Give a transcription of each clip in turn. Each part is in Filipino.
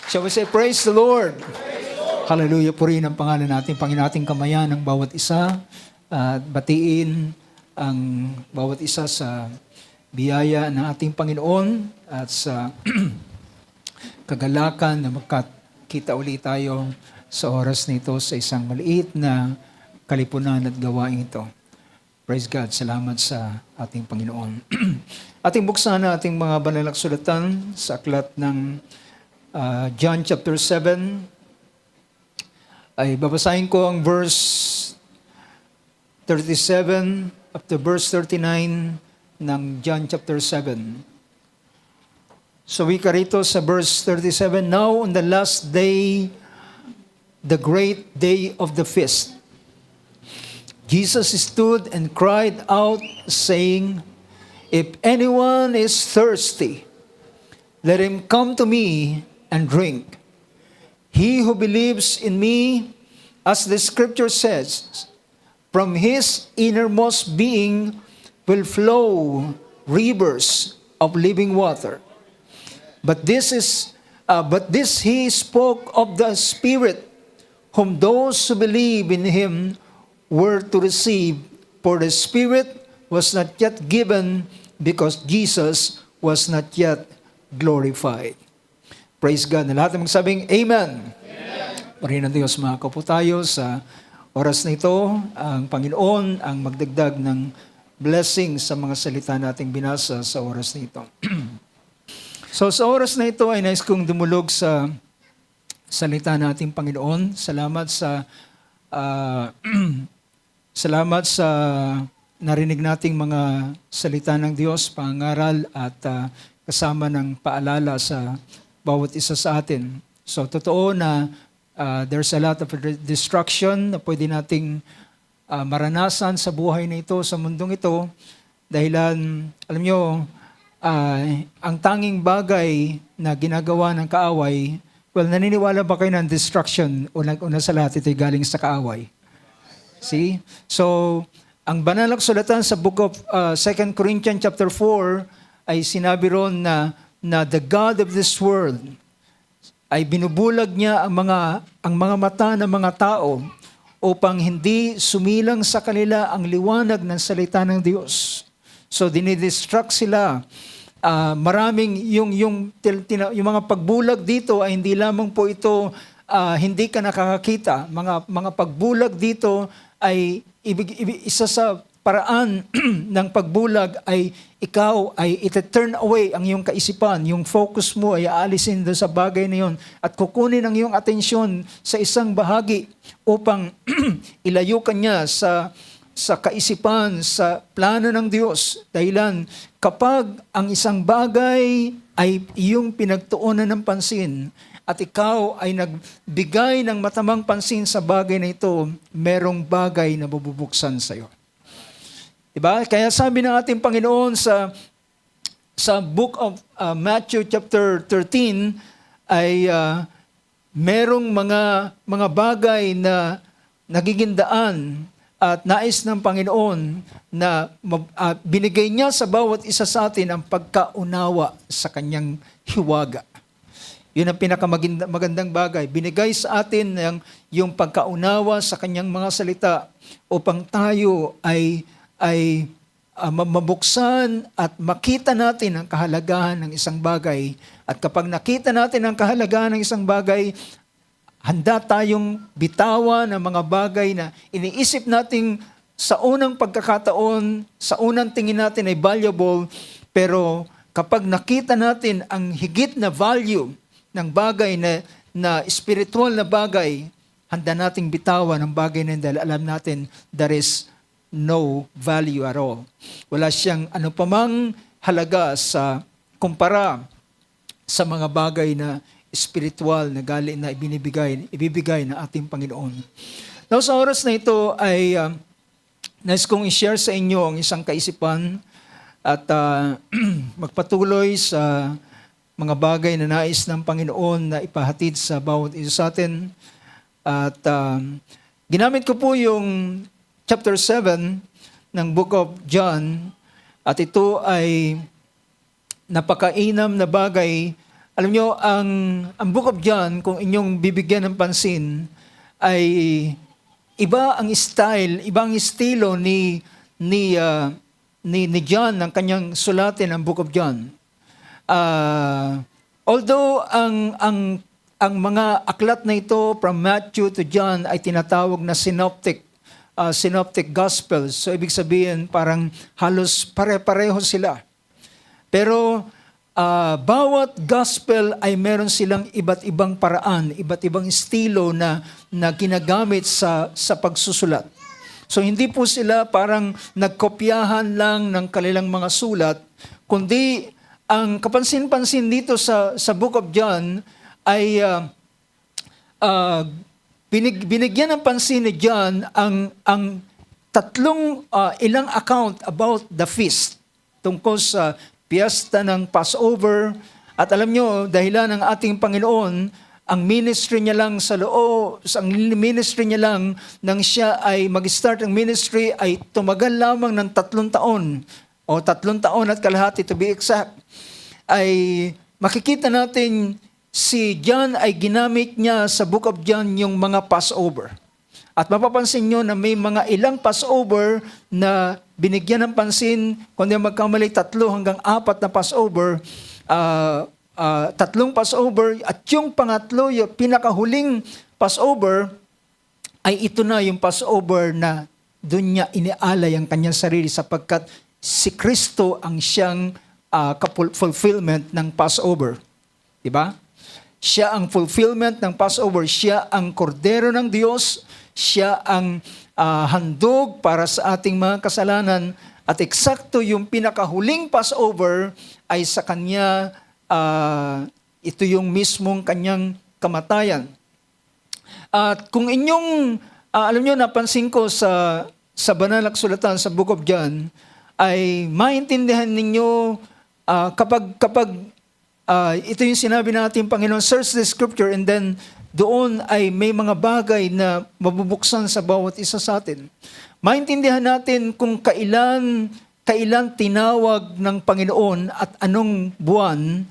Shall we say, praise the Lord? Hallelujah po rin ang pangalan natin. Panginoon nating kamayan ng bawat isa at batiin ang bawat isa sa biyaya ng ating Panginoon at sa kagalakan na magkakita ulit tayo sa oras nito sa isang maliit na kalipunan at gawain ito. Praise God. Salamat sa ating Panginoon. Ating buksan na ating mga banal na kasulatan sa aklat ng John chapter 7. Ay babasahin ko ang verse 37 up to verse 39 ng John chapter 7. So we rito sa verse 37, now on the last day, the great day of the feast, Jesus stood and cried out, saying, if anyone is thirsty, let him come to me and drink. He who believes in me, as the scripture says, from his innermost being will flow rivers of living water. But this he spoke of the Spirit, whom those who believe in him were to receive, for the Spirit was not yet given, because Jesus was not yet glorified. Praise God. Na lahat ng magsabing, Amen. Parihin ng Diyos, mga kapo tayo sa oras na ito. Ang Panginoon ang magdagdag ng blessing sa mga salita nating binasa sa oras na ito. So sa oras na ito ay nais kong dumulog sa salita nating Panginoon. Salamat sa narinig nating mga salita ng Diyos, pangaral at kasama ng paalala sa bawat isa sa atin. So totoo na there's a lot of destruction na pwede nating maranasan sa buhay na ito, sa mundong ito. Dahilan, alam nyo, ang tanging bagay na ginagawa ng kaaway, well, naniniwala ba kayo ng destruction? Una sa lahat, ito'y galing sa kaaway. See? So, ang banal na kasulatan sa book of 2 Corinthians chapter 4 ay sinabi ron na the God of this world ay binubulag niya ang mga mata ng mga tao upang hindi sumilang sa kanila ang liwanag ng salita ng Diyos. So dinidistract sila. Maraming yung mga pagbulag dito ay hindi lamang po ito hindi ka nakakakita. Mga pagbulag dito ay isa sa paraan ng pagbulag ay ikaw ay ite-turn away ang iyong kaisipan, yung focus mo ay aalisin doon sa bagay na yun at kukunin ang iyong atensyon sa isang bahagi upang ilayo ka niya sa kaisipan, sa plano ng Diyos. Dahilan, kapag ang isang bagay ay iyong pinagtuunan ng pansin at ikaw ay nagbigay ng matamang pansin sa bagay na ito, merong bagay na bububuksan sa iyo. Diba? Kaya sabi ng ating Panginoon sa book of Matthew chapter 13 ay merong mga bagay na nagiging daan at nais ng Panginoon na binigay niya sa bawat isa sa atin ang pagkaunawa sa kanyang hiwaga. Yun ang pinakamagandang bagay. Binigay sa atin yung pagkaunawa sa kanyang mga salita upang tayo ay mabuksan at makita natin ang kahalagahan ng isang bagay. At kapag nakita natin ang kahalagahan ng isang bagay, handa tayong bitawan ng mga bagay na iniisip natin sa unang pagkakataon, sa unang tingin natin ay valuable, pero kapag nakita natin ang higit na value ng bagay na spiritual na bagay, handa nating bitawan ang bagay na dahil alam natin there is no value at all. Wala siyang ano pamang halaga sa kumpara sa mga bagay na spiritual na galing na ibibigay ng ating Panginoon. Now sa oras na ito ay nais kong i-share sa inyo ang isang kaisipan at magpatuloy sa mga bagay na nais ng Panginoon na ipahatid sa bawat isa sa atin. At ginamit ko po yung chapter 7 ng book of John at ito ay napakainam na bagay Alam nyo, ang Book of John, kung inyong bibigyan ng pansin, ay iba ang style, iba ang estilo ni John ng kanyang sulatin ang Book of John. Although ang mga aklat na ito from Matthew to John ay tinatawag na synoptic gospels. So ibig sabihin parang halos pare-pareho sila. Pero bawat gospel ay meron silang iba't ibang paraan, iba't ibang estilo na ginagamit sa pagsusulat. So hindi po sila parang nagkopyahan lang ng kanilang mga sulat, kundi ang kapansin-pansin dito sa Book of John ay binigyan ng pansin ni John ang tatlong ilang account about the feast tungkol sa piyesta ng Passover. At alam nyo, dahilan ng ating Panginoon, ang ministry niya lang ang ministry niya lang nang siya ay mag-start ang ministry ay tumagal lamang ng 3 taon o 3 taon at kalahati to be exact, ay makikita natin si John ay ginamit niya sa Book of John yung mga Passover. At mapapansin nyo na may mga ilang Passover na binigyan ng pansin, kung di magkamali 3 hanggang 4 na Passover, 3 Passover, at yung pangatlo, yung pinakahuling Passover, ay ito na yung Passover na doon niya inialay ang kanyang sarili sapagkat si Kristo ang siyang fulfillment ng Passover. Diba? Siya ang fulfillment ng Passover. Siya ang kordero ng Diyos. Siya ang handog para sa ating mga kasalanan. At eksakto yung pinakahuling Passover ay sa kanya, ito yung mismong kanyang kamatayan. At kung inyong, alam nyo, napansin ko sa banal na kasulatan sa Book of John, ay maintindihan ninyo kapag ito yung sinabi natin, Panginoon, search the scripture, and then doon ay may mga bagay na mabubuksan sa bawat isa sa atin. Maintindihan natin kung kailan tinawag ng Panginoon at anong buwan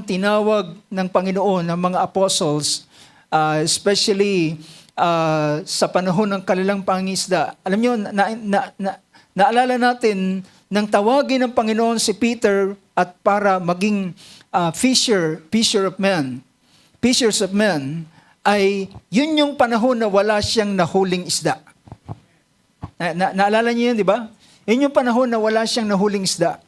tinawag ng Panginoon ng mga apostles, especially sa panahon ng kanilang pangingisda. Alam nyo, naalala natin nang tawagin ng Panginoon si Peter at para maging fishers of men, ay yun yung panahon na wala siyang nahuling isda. Naalala niyo yun, di ba? Yun yung panahon na wala siyang nahuling isda.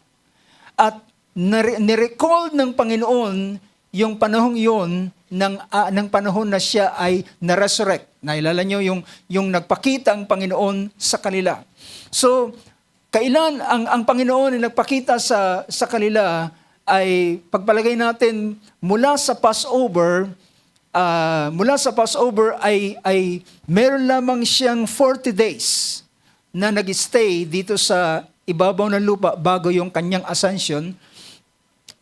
At nirecall ng Panginoon yung panahong yun ng panahon na siya ay na-resurrect. Naalala niyo yung nagpakita ang Panginoon sa kanila. So, kailan ang Panginoon ay nagpakita sa kanila ay pagpalagay natin mula sa Passover ay meron lamang siyang 40 days na nag-stay dito sa ibabaw ng lupa bago yung kanyang ascension,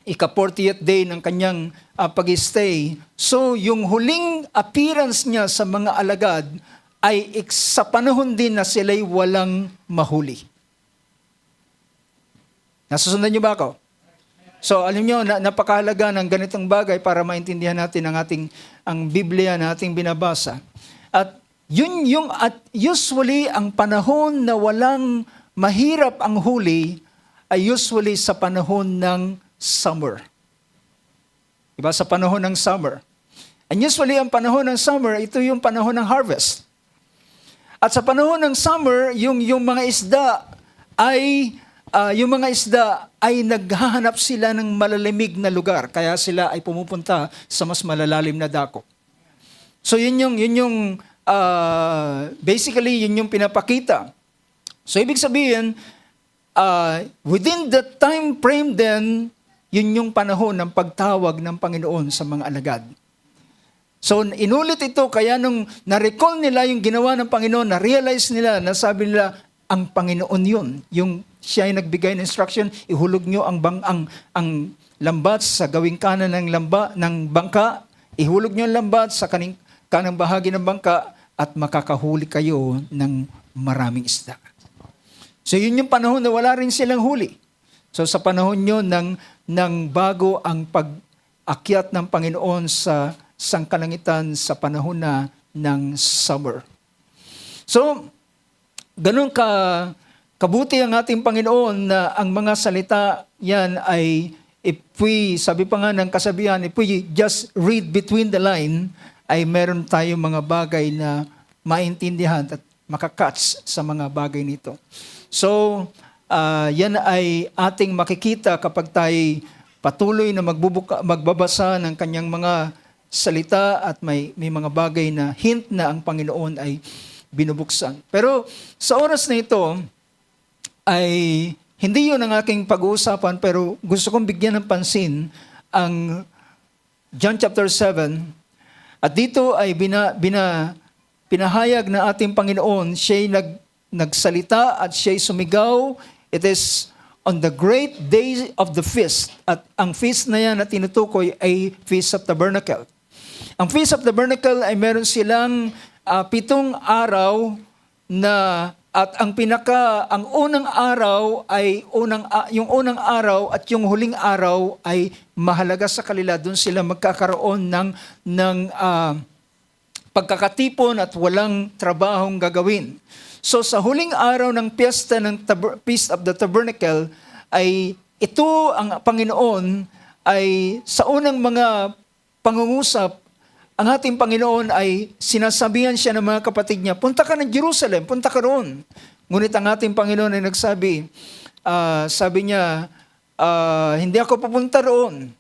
ika-40th day ng kanyang pag-stay. So yung huling appearance niya sa mga alagad ay sa panahon din na sila'y walang mahuli. Nasusundan niyo ba ako? So alam niyo, napakahalaga ng ganitong bagay para maintindihan natin ang Biblia na ating binabasa. At usually ang panahon na walang mahirap ang huli ay usually sa panahon ng summer. Diba? Sa panahon ng summer. And usually ang panahon ng summer, ito yung panahon ng harvest. At sa panahon ng summer, yung mga isda ay naghahanap sila ng malalimig na lugar, kaya sila ay pumupunta sa mas malalalim na dako. So basically yun yung pinapakita. So ibig sabihin, within the time frame then, yun yung panahon ng pagtawag ng Panginoon sa mga alagad. So inulit ito, kaya nung na-recall nila yung ginawa ng Panginoon, na-realize nila, nasabi nila, ang Panginoon yun. Yung siya ay nagbigay ng instruction, ihulog nyo ang lambat sa gawing kanan ng bangka, ihulog nyo ang lambat sa kanang bahagi ng bangka, at makakahuli kayo ng maraming isda. So yun yung panahon na wala rin silang huli. So sa panahon yun ng bago ang akyat ng Panginoon sa sangkalangitan sa panahon na ng summer. So, ganun kabuti ang ating Panginoon na ang mga salita yan ay, sabi pa nga ng kasabihan, if we just read between the line, ay meron tayong mga bagay na maintindihan at makakatch sa mga bagay nito. So, yan ay ating makikita kapag tayo patuloy na magbabasa ng kanyang mga salita at may mga bagay na hint na ang Panginoon ay binubuksan. Pero sa oras na ito, ay hindi yun ang aking pag-uusapan, pero gusto kong bigyan ng pansin ang John chapter 7. At dito ay pinahayag na ating Panginoon, siya'y nagsalita at siya'y sumigaw. It is on the great day of the feast. At ang feast na yan na tinutukoy ay Feast of Tabernacle. Ang Feast of Tabernacle ay meron silang 7 araw na, at ang unang araw ay yung unang araw at yung huling araw ay mahalaga sa kanila. Doon sila magkakaroon ng pagkakatipon at walang trabahong gagawin. So sa huling araw ng piyesta ng Feast of the Tabernacle ay ito ang Panginoon ay sa unang mga pangungusap, ang ating Panginoon ay sinasabihan siya ng mga kapatid niya, punta ka ng Jerusalem, punta ka roon. Ngunit ang ating Panginoon ay nagsabi, sabi niya, hindi ako pupunta roon.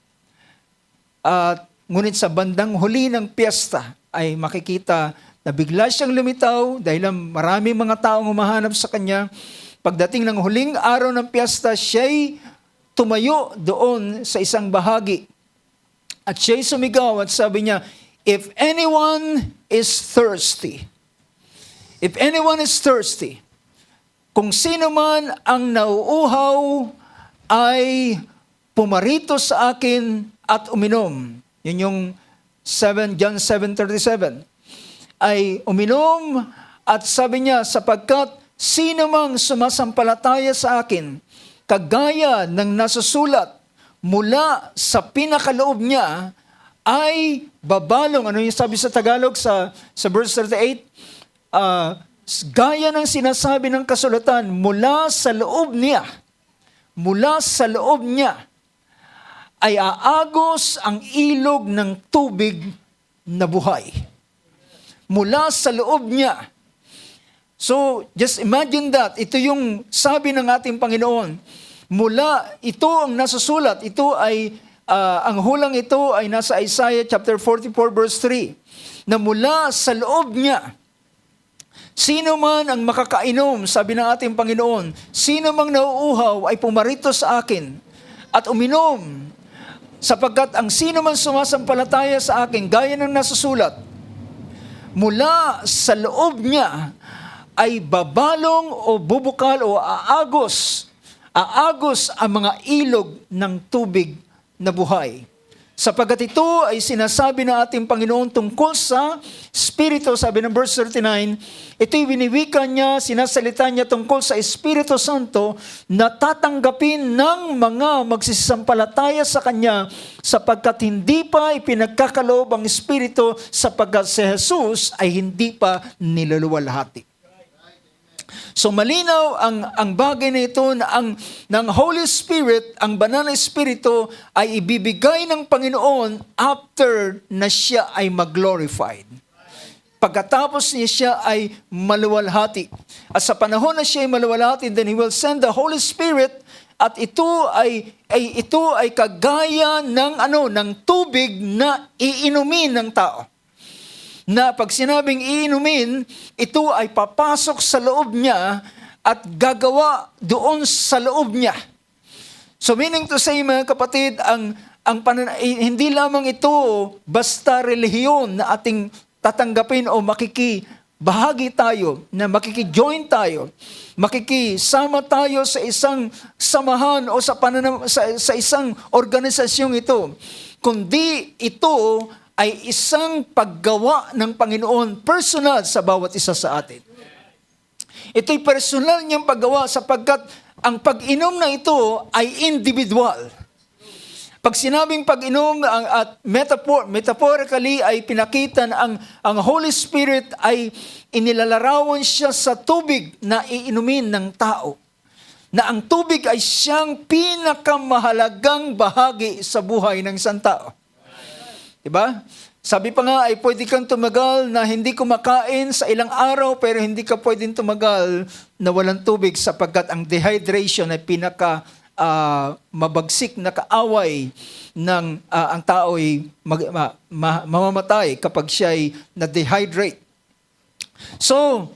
Ngunit sa bandang huli ng piyesta ay makikita na bigla siyang lumitaw dahil maraming mga taong humahanap sa kanya. Pagdating ng huling araw ng piyesta, siya'y tumayo doon sa isang bahagi. At siya'y sumigaw at sabi niya, if anyone is thirsty, kung sino man ang nauuhaw ay pumarito sa akin at uminom. Yun yung John 7:37. Ay uminom at sabi niya, sapagkat sino mang sumasampalataya sa akin, kagaya ng nasusulat mula sa pinakaloob niya, ay babalong. Ano yung sabi sa Tagalog sa verse 38? Gaya ng sinasabi ng kasulatan, mula sa loob niya ay aagos ang ilog ng tubig na buhay. Mula sa loob niya. So, just imagine that. Ito yung sabi ng ating Panginoon. Ito ang nasusulat. Ito ay ang hulang ito ay nasa Isaiah chapter 44 verse 3, na mula sa loob niya, sino man ang makakainom, sabi ng ating Panginoon, sino mang nauuhaw ay pumarito sa akin at uminom, sapagkat ang sino man sumasampalataya sa akin, gaya ng nasusulat, mula sa loob niya ay babalong o bubukal o aagos ang mga ilog ng tubig na buhay. Sapagkat ito ay sinasabi ng ating Panginoon tungkol sa Espiritu, sabi ng verse 39, ito'y biniwika niya, sinasalita niya tungkol sa Espiritu Santo na tatanggapin ng mga magsisampalataya sa Kanya sapagkat hindi pa ipinagkakaloob ang Espiritu sapagkat si Jesus ay hindi pa niluluwalhati. So malinaw ang bagay na ito na ng Holy Spirit, ang banal na Espiritu ay ibibigay ng Panginoon after na siya ay mag-glorified. Pagkatapos niya siya ay maluwalhati. At sa panahon na siya ay maluwalhati, then He will send the Holy Spirit at ito ay kagaya ng tubig na iinumin ng tao. Na pag sinabing iinumin, ito ay papasok sa loob niya at gagawa doon sa loob niya. So meaning to say, mga kapatid, hindi lamang ito basta relihiyon na ating tatanggapin o makikibahagi tayo, na makikijoin tayo, makikisama tayo sa isang samahan o sa isang organisasyong ito, kundi ito ay isang paggawa ng Panginoon personal sa bawat isa sa atin. Ito'y personal niyang paggawa sapagkat ang pag-inom na ito ay individual. Pag sinabing pag-inom at metaphorically ay pinakita na ang Holy Spirit ay inilalarawan siya sa tubig na iinumin ng tao. Na ang tubig ay siyang pinakamahalagang bahagi sa buhay ng isang tao. Diba? Sabi pa nga ay pwede kang tumagal na hindi kumakain sa ilang araw pero hindi ka pwedeng tumagal na walang tubig sapagkat ang dehydration ay mabagsik na kaaway ng ang tao ay mamamatay kapag siya ay na-dehydrate. So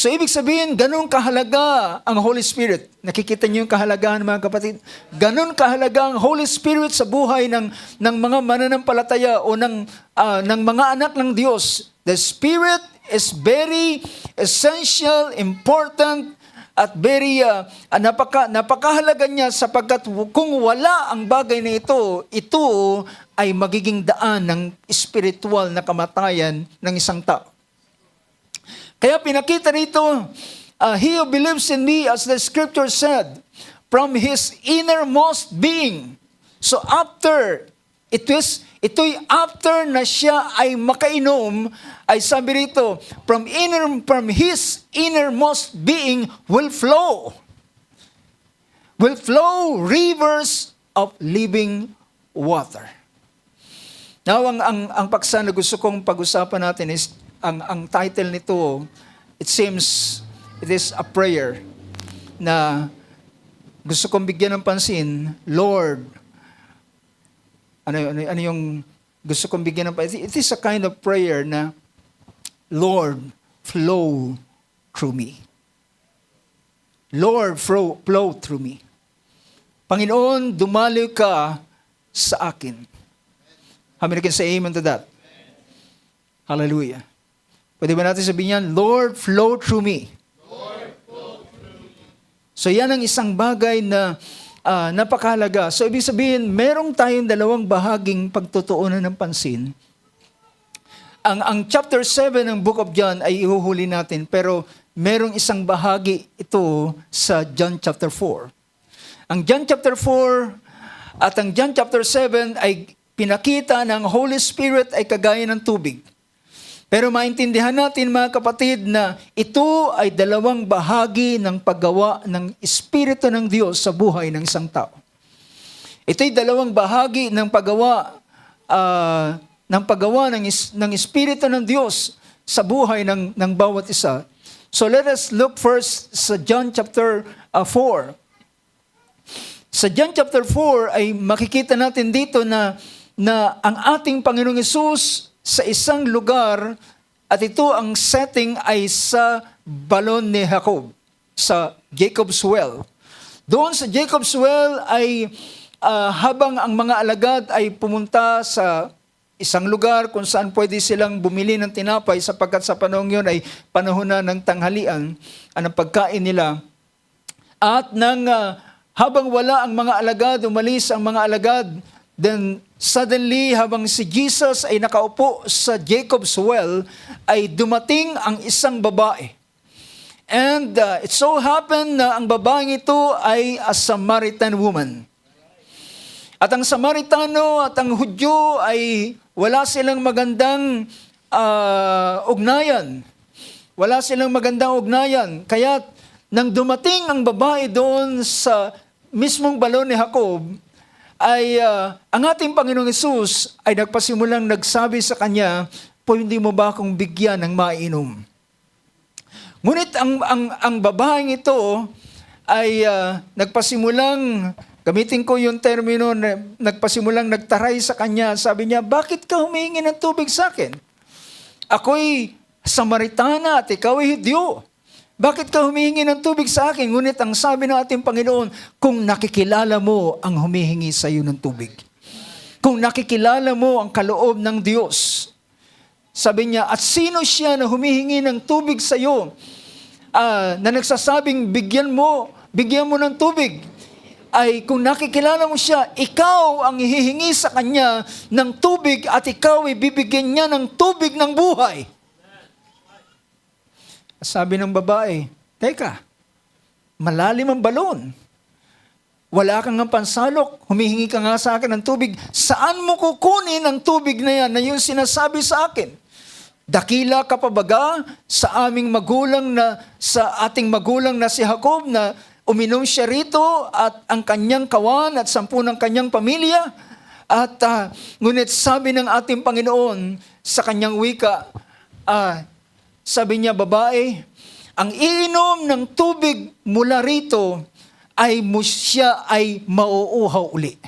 ibig sabihin, ganun kahalaga ang Holy Spirit. Nakikita niyo yung kahalagahan, mga kapatid? Ganun kahalaga ang Holy Spirit sa buhay ng mga mananampalataya o ng mga anak ng Diyos. The Spirit is very essential, important, at very napakahalaga niya sapagkat kung wala ang bagay na ito ay magiging daan ng spiritual na kamatayan ng isang tao. Kaya pinakita rito, he who believes in me, as the scripture said, from his innermost being. So ito'y after na siya ay makainom, ay sabi rito, from his innermost being will flow rivers of living water. Now, ang paksa na gusto kong pag-usapan natin is, ang title nito, it seems, it is a prayer na gusto kong bigyan ng pansin, Lord, ano yung gusto kong bigyan ng pansin? It is a kind of prayer na, Lord, flow through me. Lord, flow through me. Panginoon, dumaloy ka sa akin. How many can say amen to that? Hallelujah. Pwede ba natin sabihin yan, Lord, flow through me. Lord, flow through me. So yan ang isang bagay na napakahalaga. So ibig sabihin, merong tayong dalawang bahaging pagtutuunan ng pansin. Ang chapter 7 ng Book of John ay ihuhuli natin, pero merong isang bahagi ito sa John chapter 4. Ang John chapter 4 at ang John chapter 7 ay pinakita ng Holy Spirit ay kagaya ng tubig. Pero maintindihan natin, mga kapatid, na ito ay dalawang bahagi ng paggawa ng Espiritu ng Diyos sa buhay ng isang tao. Ito'y dalawang bahagi ng paggawa ng Espiritu ng Diyos sa buhay ng bawat isa. So let us look first sa John chapter 4. Sa John chapter 4 ay makikita natin dito na ang ating Panginoong Hesus sa isang lugar, at ito ang setting ay sa balon ni Jacob, sa Jacob's Well. Doon sa Jacob's Well ay habang ang mga alagad ay pumunta sa isang lugar kung saan pwede silang bumili ng tinapay sapagkat sa panahon yun ay panahon na ng tanghalian, ang pagkain nila. At habang wala ang mga alagad, umalis ang mga alagad, then suddenly, habang si Jesus ay nakaupo sa Jacob's Well, ay dumating ang isang babae. And it so happened na ang babaeng ito ay a Samaritan woman. At ang Samaritano at ang Hudyo ay wala silang magandang ugnayan. Wala silang magandang ugnayan. Kaya nang dumating ang babae doon sa mismong balon ni Jacob, ay ang ating Panginoong Hesus ay nagpasimulang nagsabi sa kanya, pwede mo ba akong bigyan ng mainom? Ngunit ang babaeng ito ay nagpasimulang, gamitin ko yung termino, nagpasimulang nagtaray sa kanya. Sabi niya, bakit ka humingi ng tubig sa akin? Ako'y Samaritana at ikaw ay Hudyo. Bakit ka humihingi ng tubig sa akin? Ngunit ang sabi ng ating Panginoon, kung nakikilala mo ang humihingi sa iyo ng tubig, kung nakikilala mo ang kaloob ng Diyos, sabi niya, at sino siya na humihingi ng tubig sa iyo, na nagsasabing bigyan mo ng tubig, ay kung nakikilala mo siya, ikaw ang hihingi sa kanya ng tubig at ikaw ay bibigyan niya ng tubig ng buhay. Sabi ng babae, teka, malalim ang balon. wala kang nga pansalok, humihingi ka nga sa akin ng tubig. Saan mo kukunin ang tubig na yan na yung sinasabi sa akin? Dakila ka pa baga sa aming magulang sa ating magulang na si Jacob na uminom siya rito at ang kanyang kawan at 10 ng kanyang pamilya? At ngunit sabi ng ating Panginoon sa kanyang wika, sabi niya, babae, ang iinom ng tubig mula rito siya ay mauuhaw uli.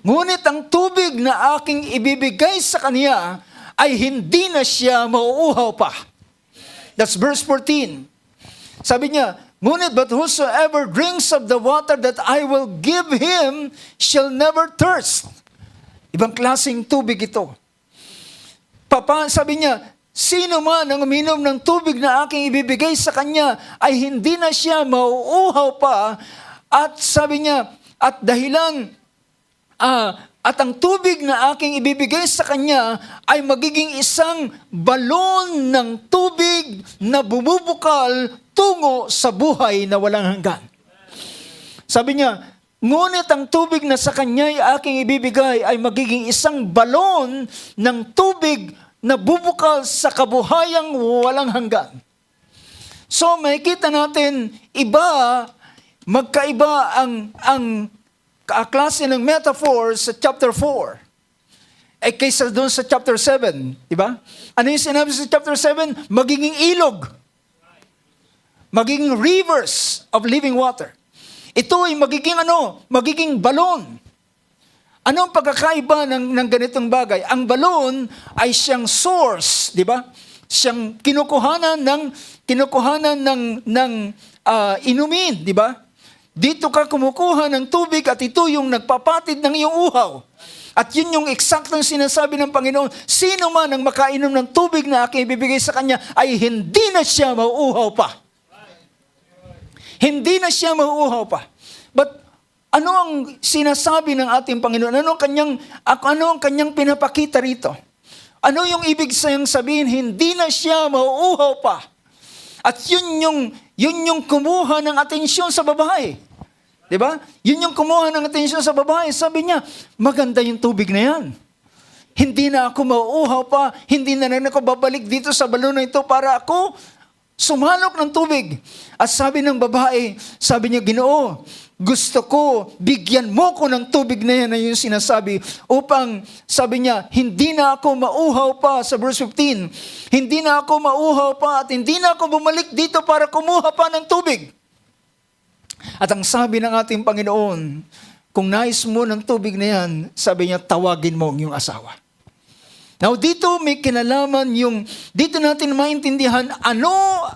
Ngunit ang tubig na aking ibibigay sa kanya ay hindi na siya mauuhaw pa. That's verse 14. Sabi niya, ngunit but whosoever drinks of the water that I will give him shall never thirst. Ibang klaseng tubig ito. Sabi niya, sino man ang uminom ng tubig na aking ibibigay sa kanya ay hindi na siya mauuhaw pa. At sabi niya, at dahilan, at ang tubig na aking ibibigay sa kanya ay magiging isang balon ng tubig na bumubukal tungo sa buhay na walang hanggan. Sabi niya, ngunit ang tubig na sa kanya ay aking ibibigay ay magiging isang balon ng tubig na bubukal sa kabuhayang walang hanggan. So makikita natin, magkaiba ang klase ng metaphor sa chapter 4 kaysa doon sa chapter 7. Diba? Ano yung sinabi sa chapter 7? Magiging ilog. Magiging rivers of living water. Ito ay magiging balon. Ano ang pagkakaiba ng ganitong bagay? Ang balon ay siyang source, di ba? Siyang kinukuhanan ng inumin, di ba? Dito ka kumukuha ng tubig at ito yung nagpapatid ng iyong uhaw. At yun yung eksaktong sinasabi ng Panginoon, sino man ang makainom ng tubig na aking ibibigay sa kanya ay hindi na siya mauuhaw pa. Hindi na siya mauuhaw pa. But ano ang sinasabi ng ating Panginoon? Ano ang kanyang pinapakita rito? Ano yung ibig sabihin? Hindi na siya mauuhaw pa. At yun yung kumuha ng atensyon sa babae. Diba? Yun yung kumuha ng atensyon sa babae. Sabi niya, maganda yung tubig na yan. Hindi na ako mauuhaw pa. Hindi na ako babalik dito sa balon na ito para ako sumalok ng tubig. At sabi ng babae, sabi niya, Ginoo, gusto ko, bigyan mo ko ng tubig na yan na yung sinasabi upang, sabi niya, hindi na ako mauhaw pa sa verse 15. Hindi na ako mauhaw pa at hindi na ako bumalik dito para kumuha pa ng tubig. At ang sabi ng ating Panginoon, kung nais mo ng tubig na yan, sabi niya, tawagin mo ang iyong asawa. Now, dito may kinalaman dito natin maintindihan ano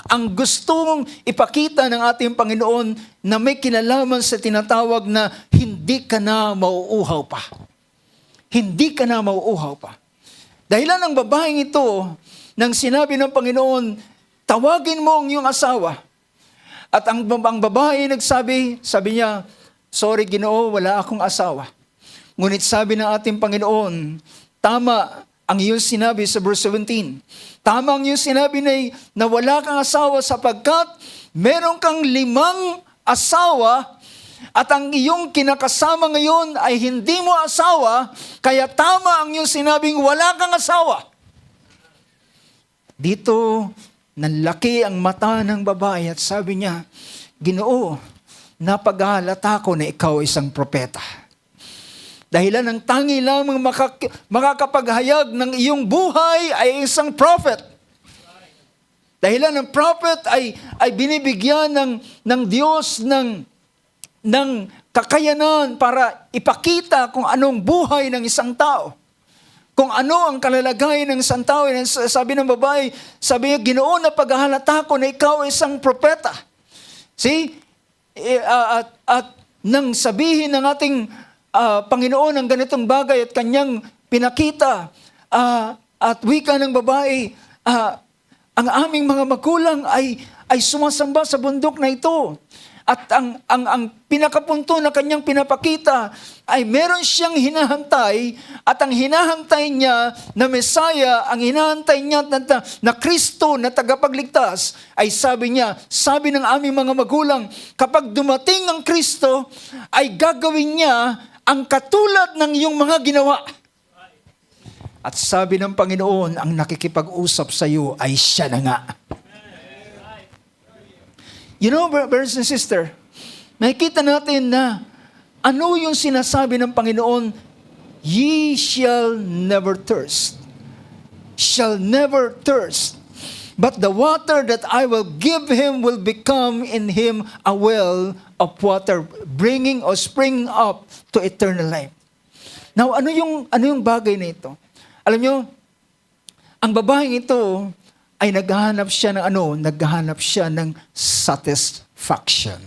ang gustong ipakita ng ating Panginoon na may kinalaman sa tinatawag na hindi ka na mauuhaw pa. Hindi ka na mauuhaw pa. Dahilan ng babaeng ito, nang sinabi ng Panginoon, tawagin mo ang iyong asawa. At ang babae sabi niya, sorry Ginoo, wala akong asawa. Ngunit sabi ng ating Panginoon, tama ang iyong sinabi sa verse 17. Tama ang iyong sinabi na wala kang asawa sapagkat meron kang 5 asawa at ang iyong kinakasama ngayon ay hindi mo asawa, kaya tama ang iyong sinabing wala kang asawa. Dito, nanlaki ang mata ng babae at sabi niya, Ginoo, napaghalata ko na ikaw isang propeta. Dahilan ng tangi lamang makakapaghayag ng iyong buhay ay isang prophet. Dahilan ng prophet ay binibigyan ng Diyos ng kakayanan para ipakita kung anong buhay ng isang tao. Kung ano ang kalalagayan ng isang tao. Sabi ng babae, sabi niya, Ginoo, napaghalata ko na ikaw ay isang propeta. See? At nang sabihin ng ating Panginoon ang ganitong bagay at kanyang pinakita at wika ng babae, ang aming mga magulang ay sumasamba sa bundok na ito. At ang pinakapunto na kanyang pinapakita ay meron siyang hinahantay, at ang hinahantay niya na Mesaya, ang hinahantay niya na Kristo na tagapagligtas, ay sabi niya, sabi ng aming mga magulang, kapag dumating ang Kristo, ay gagawin niya ang katulad ng iyong mga ginawa. At sabi ng Panginoon, ang nakikipag-usap sa iyo ay siya na nga. You know, brothers and sisters, nakikita natin na ano yung sinasabi ng Panginoon, ye shall never thirst. Shall never thirst. But the water that I will give him will become in him a well of water, bringing or springing up to eternal life. Now, ano yung bagay na ito? Alam nyo, ang babaeng ito ay naghahanap siya ng satisfaction.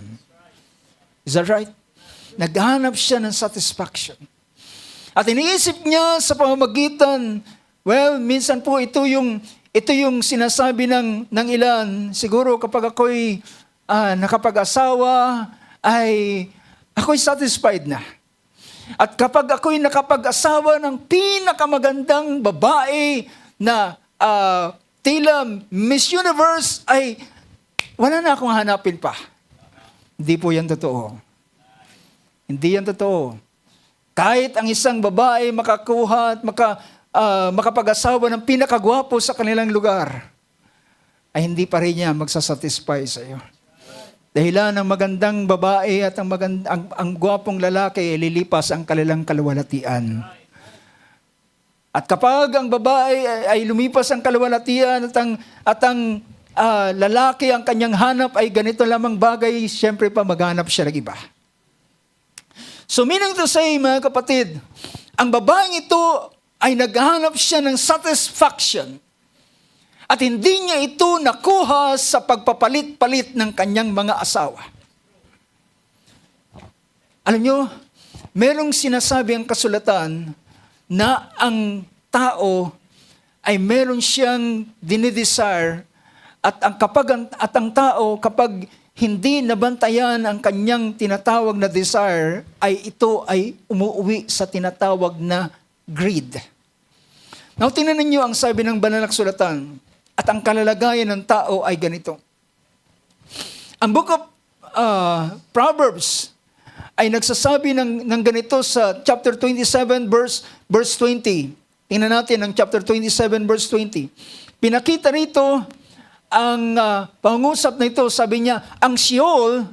Is that right? Naghahanap siya ng satisfaction. At iniisip niya sa pamamagitan, well, minsan po ito yung sinasabi ng ilan, siguro kapag ako'y nakapag-asawa, ay ako'y satisfied na. At kapag ako'y nakapag-asawa ng pinakamagandang babae na tila Miss Universe, ay wala na akong hanapin pa. Hindi po yan totoo. Hindi yan totoo. Kahit ang isang babae makakuha at makapag-asawa ng pinakagwapo sa kanilang lugar, ay hindi pa rin niya magsasatisfy sa iyo. Dahilan ng magandang babae at ang gwapong lalaki, lilipas ang kanilang kaluwalhatian. At kapag ang babae ay lumipas ang kaluwalhatian at ang lalaki ang kanyang hanap ay ganito lamang bagay, siyempre pa maghanap siya ng iba. So meaning to say, mga kapatid, ang babaeng ito ay naghahanap siya ng satisfaction. At hindi niya ito nakuha sa pagpapalit-palit ng kanyang mga asawa. Alam niyo, merong sinasabi ang kasulatan na ang tao ay meron siyang dinidesire at ang tao kapag hindi nabantayan ang kanyang tinatawag na desire, ay ito ay umuwi sa tinatawag na greed. Now, tingnan ninyo ang sabi ng banal na kasulatan. At ang kalalagayan ng tao ay ganito. Ang book of Proverbs ay nagsasabi ng ganito sa chapter 27 verse 20. Tingnan natin ang chapter 27 verse 20. Pinakita rito ang pangungusap na ito, sabi niya, ang Sheol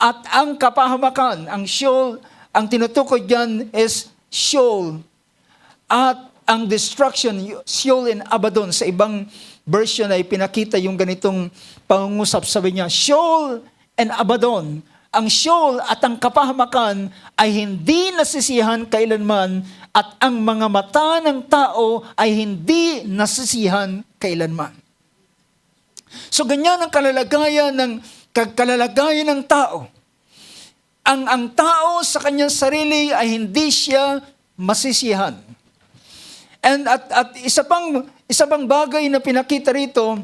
at ang kapahamakan. Ang Sheol, ang tinutukoy diyan is Sheol. At ang destruction, Sheol and Abaddon. Sa ibang version ay pinakita yung ganitong pangungusap. Sabi niya, Sheol and Abaddon. Ang Sheol at ang kapahamakan ay hindi nasisihan kailanman, at ang mga mata ng tao ay hindi nasisihan kailanman. So ganyan ang kalalagayan ng tao. Ang tao sa kanyang sarili ay hindi siya masisihan. And at isa pang bagay na pinakita rito,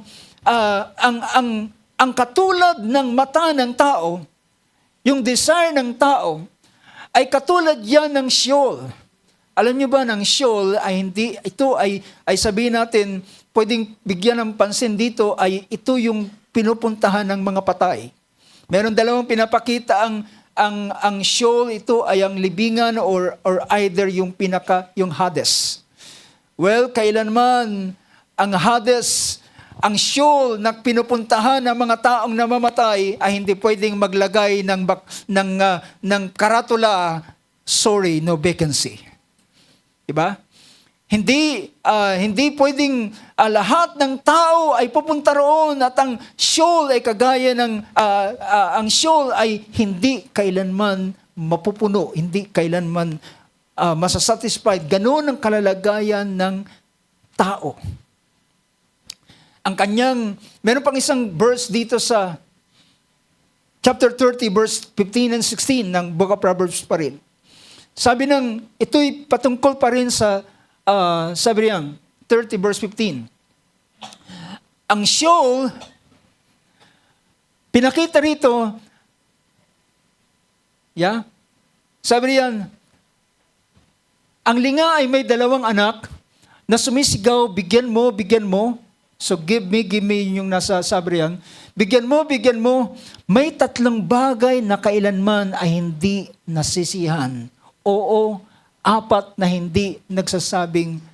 ang katulad ng mata ng tao, yung desire ng tao, ay katulad yan ng Sheol. Alam niyo ba, ng Sheol ay hindi, ito ay sabihin natin, pwedeng bigyan ng pansin dito, ay ito yung pinupuntahan ng mga patay. Meron dalawang pinapakita ang Sheol, ito ay ang libingan or either yung Hades. Well, kailanman ang Hades, ang Sheol na pinupuntahan ng mga taong namamatay ay hindi pwedeng maglagay ng karatula, sorry, no vacancy. Diba? Hindi pwedeng lahat ng tao ay pupunta roon, at ang Sheol ay kagaya ng ang Sheol ay hindi kailanman mapupuno, hindi kailanman masasatisfied. Ganoon ang kalalagayan ng tao. Meron pang isang verse dito sa chapter 30, verse 15 and 16 ng Book of Proverbs pa rin. Ito'y patungkol pa rin sa, sabi niyan, 30 verse 15. Ang Sheol, pinakita rito, Yeah? Sabi niyan, ang linga ay may 2 anak na sumisigaw, bigyan mo, bigyan mo. So give me, yung nasa sabi riyan. Bigyan mo. May 3 bagay na kailanman ay hindi nasisihan. Oo, 4 na hindi nagsasabing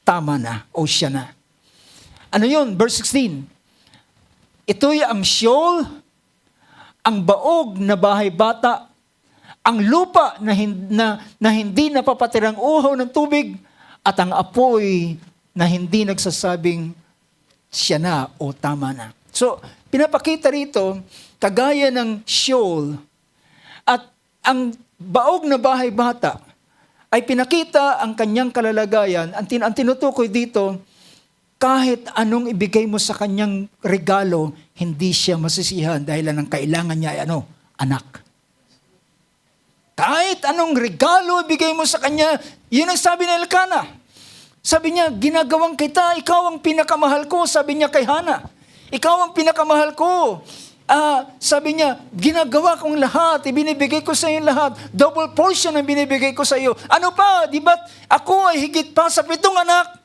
tama na o siya na. Ano yun? Verse 16. Ito'y ang Sheol, ang baog na bahay bata, ang lupa na hindi napapatirang uhaw ng tubig, at ang apoy na hindi nagsasabing siya na o tama na. So, pinapakita rito, kagaya ng Sheol, at ang baog na bahay bata, ay pinakita ang kanyang kalalagayan. Ang tinutukoy dito, kahit anong ibigay mo sa kanyang regalo, hindi siya masisihan dahil ang kailangan niya ay anak. Kahit anong regalo ibigay mo sa kanya, yun ang sabi ni Elkanah. Sabi niya, ginagawang kita, ikaw ang pinakamahal ko, sabi niya kay Hana. Ikaw ang pinakamahal ko. Sabi niya, ginagawa kong lahat, ibinibigay ko sa iyo lahat. Double portion ang binibigay ko sa iyo. Ano pa, di ba ako ay higit pa sa 7 anak?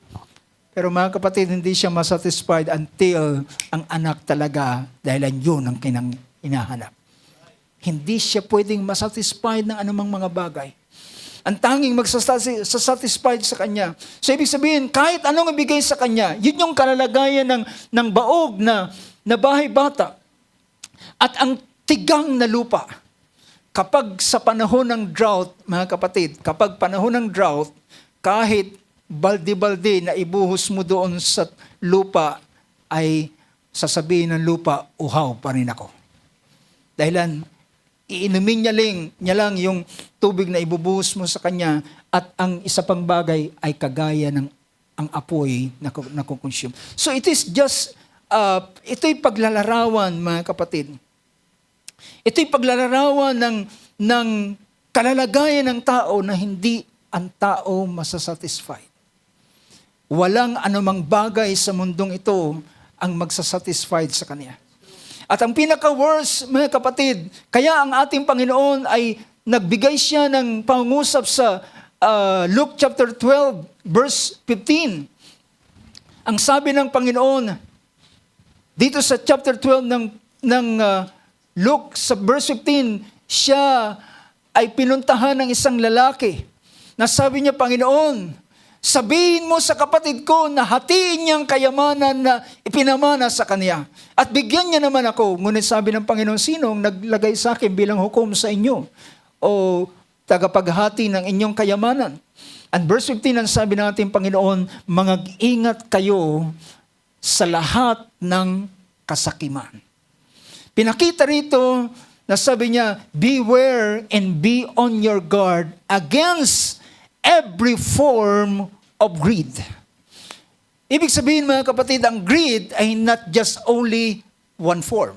Pero mga kapatid, hindi siya masatisfied until ang anak talaga, dahil yun ang hinahanap. Hindi siya pwedeng masatisfied ng anumang mga bagay. Ang tanging magsasatisfied sa kanya. So ibig sabihin, kahit anong ibigay sa kanya, yun yung kalalagayan ng baog na bahay bata. At ang tigang na lupa. Kapag sa panahon ng drought, mga kapatid, kapag panahon ng drought, kahit balde-balde na ibuhos mo doon sa lupa, ay sasabihin ng lupa, uhaw pa rin ako. Dahilan, iinumin niya lang yung tubig na ibubuhos mo sa kanya, at ang isa pang bagay ay kagaya ng ang apoy na kukonsume. So it is just, ito'y paglalarawan, mga kapatid. Ito'y paglalarawan ng kalalagayan ng tao na hindi ang tao masasatisfied. Walang anumang bagay sa mundong ito ang magsasatisfied sa kanya. At ang pinaka-worst, mga kapatid, kaya ang ating Panginoon ay nagbigay siya ng pangungusap sa Luke chapter 12, verse 15. Ang sabi ng Panginoon, dito sa chapter 12 ng Luke, sa verse 15, siya ay pinuntahan ng isang lalaki na sabi niya, Panginoon, sabihin mo sa kapatid ko na hatiin niyang kayamanan na ipinamana sa kanya. At bigyan niya naman ako. Ngunit sabi ng Panginoon, sinong naglagay sa akin bilang hukom sa inyo? O tagapaghati ng inyong kayamanan? And verse 15, ang sabi ng ating Panginoon, mag-ingat kayo sa lahat ng kasakiman. Pinakita rito na sabi niya, beware and be on your guard against every form of greed. Ibig sabihin, mga kapatid, ang greed ay not just only one form.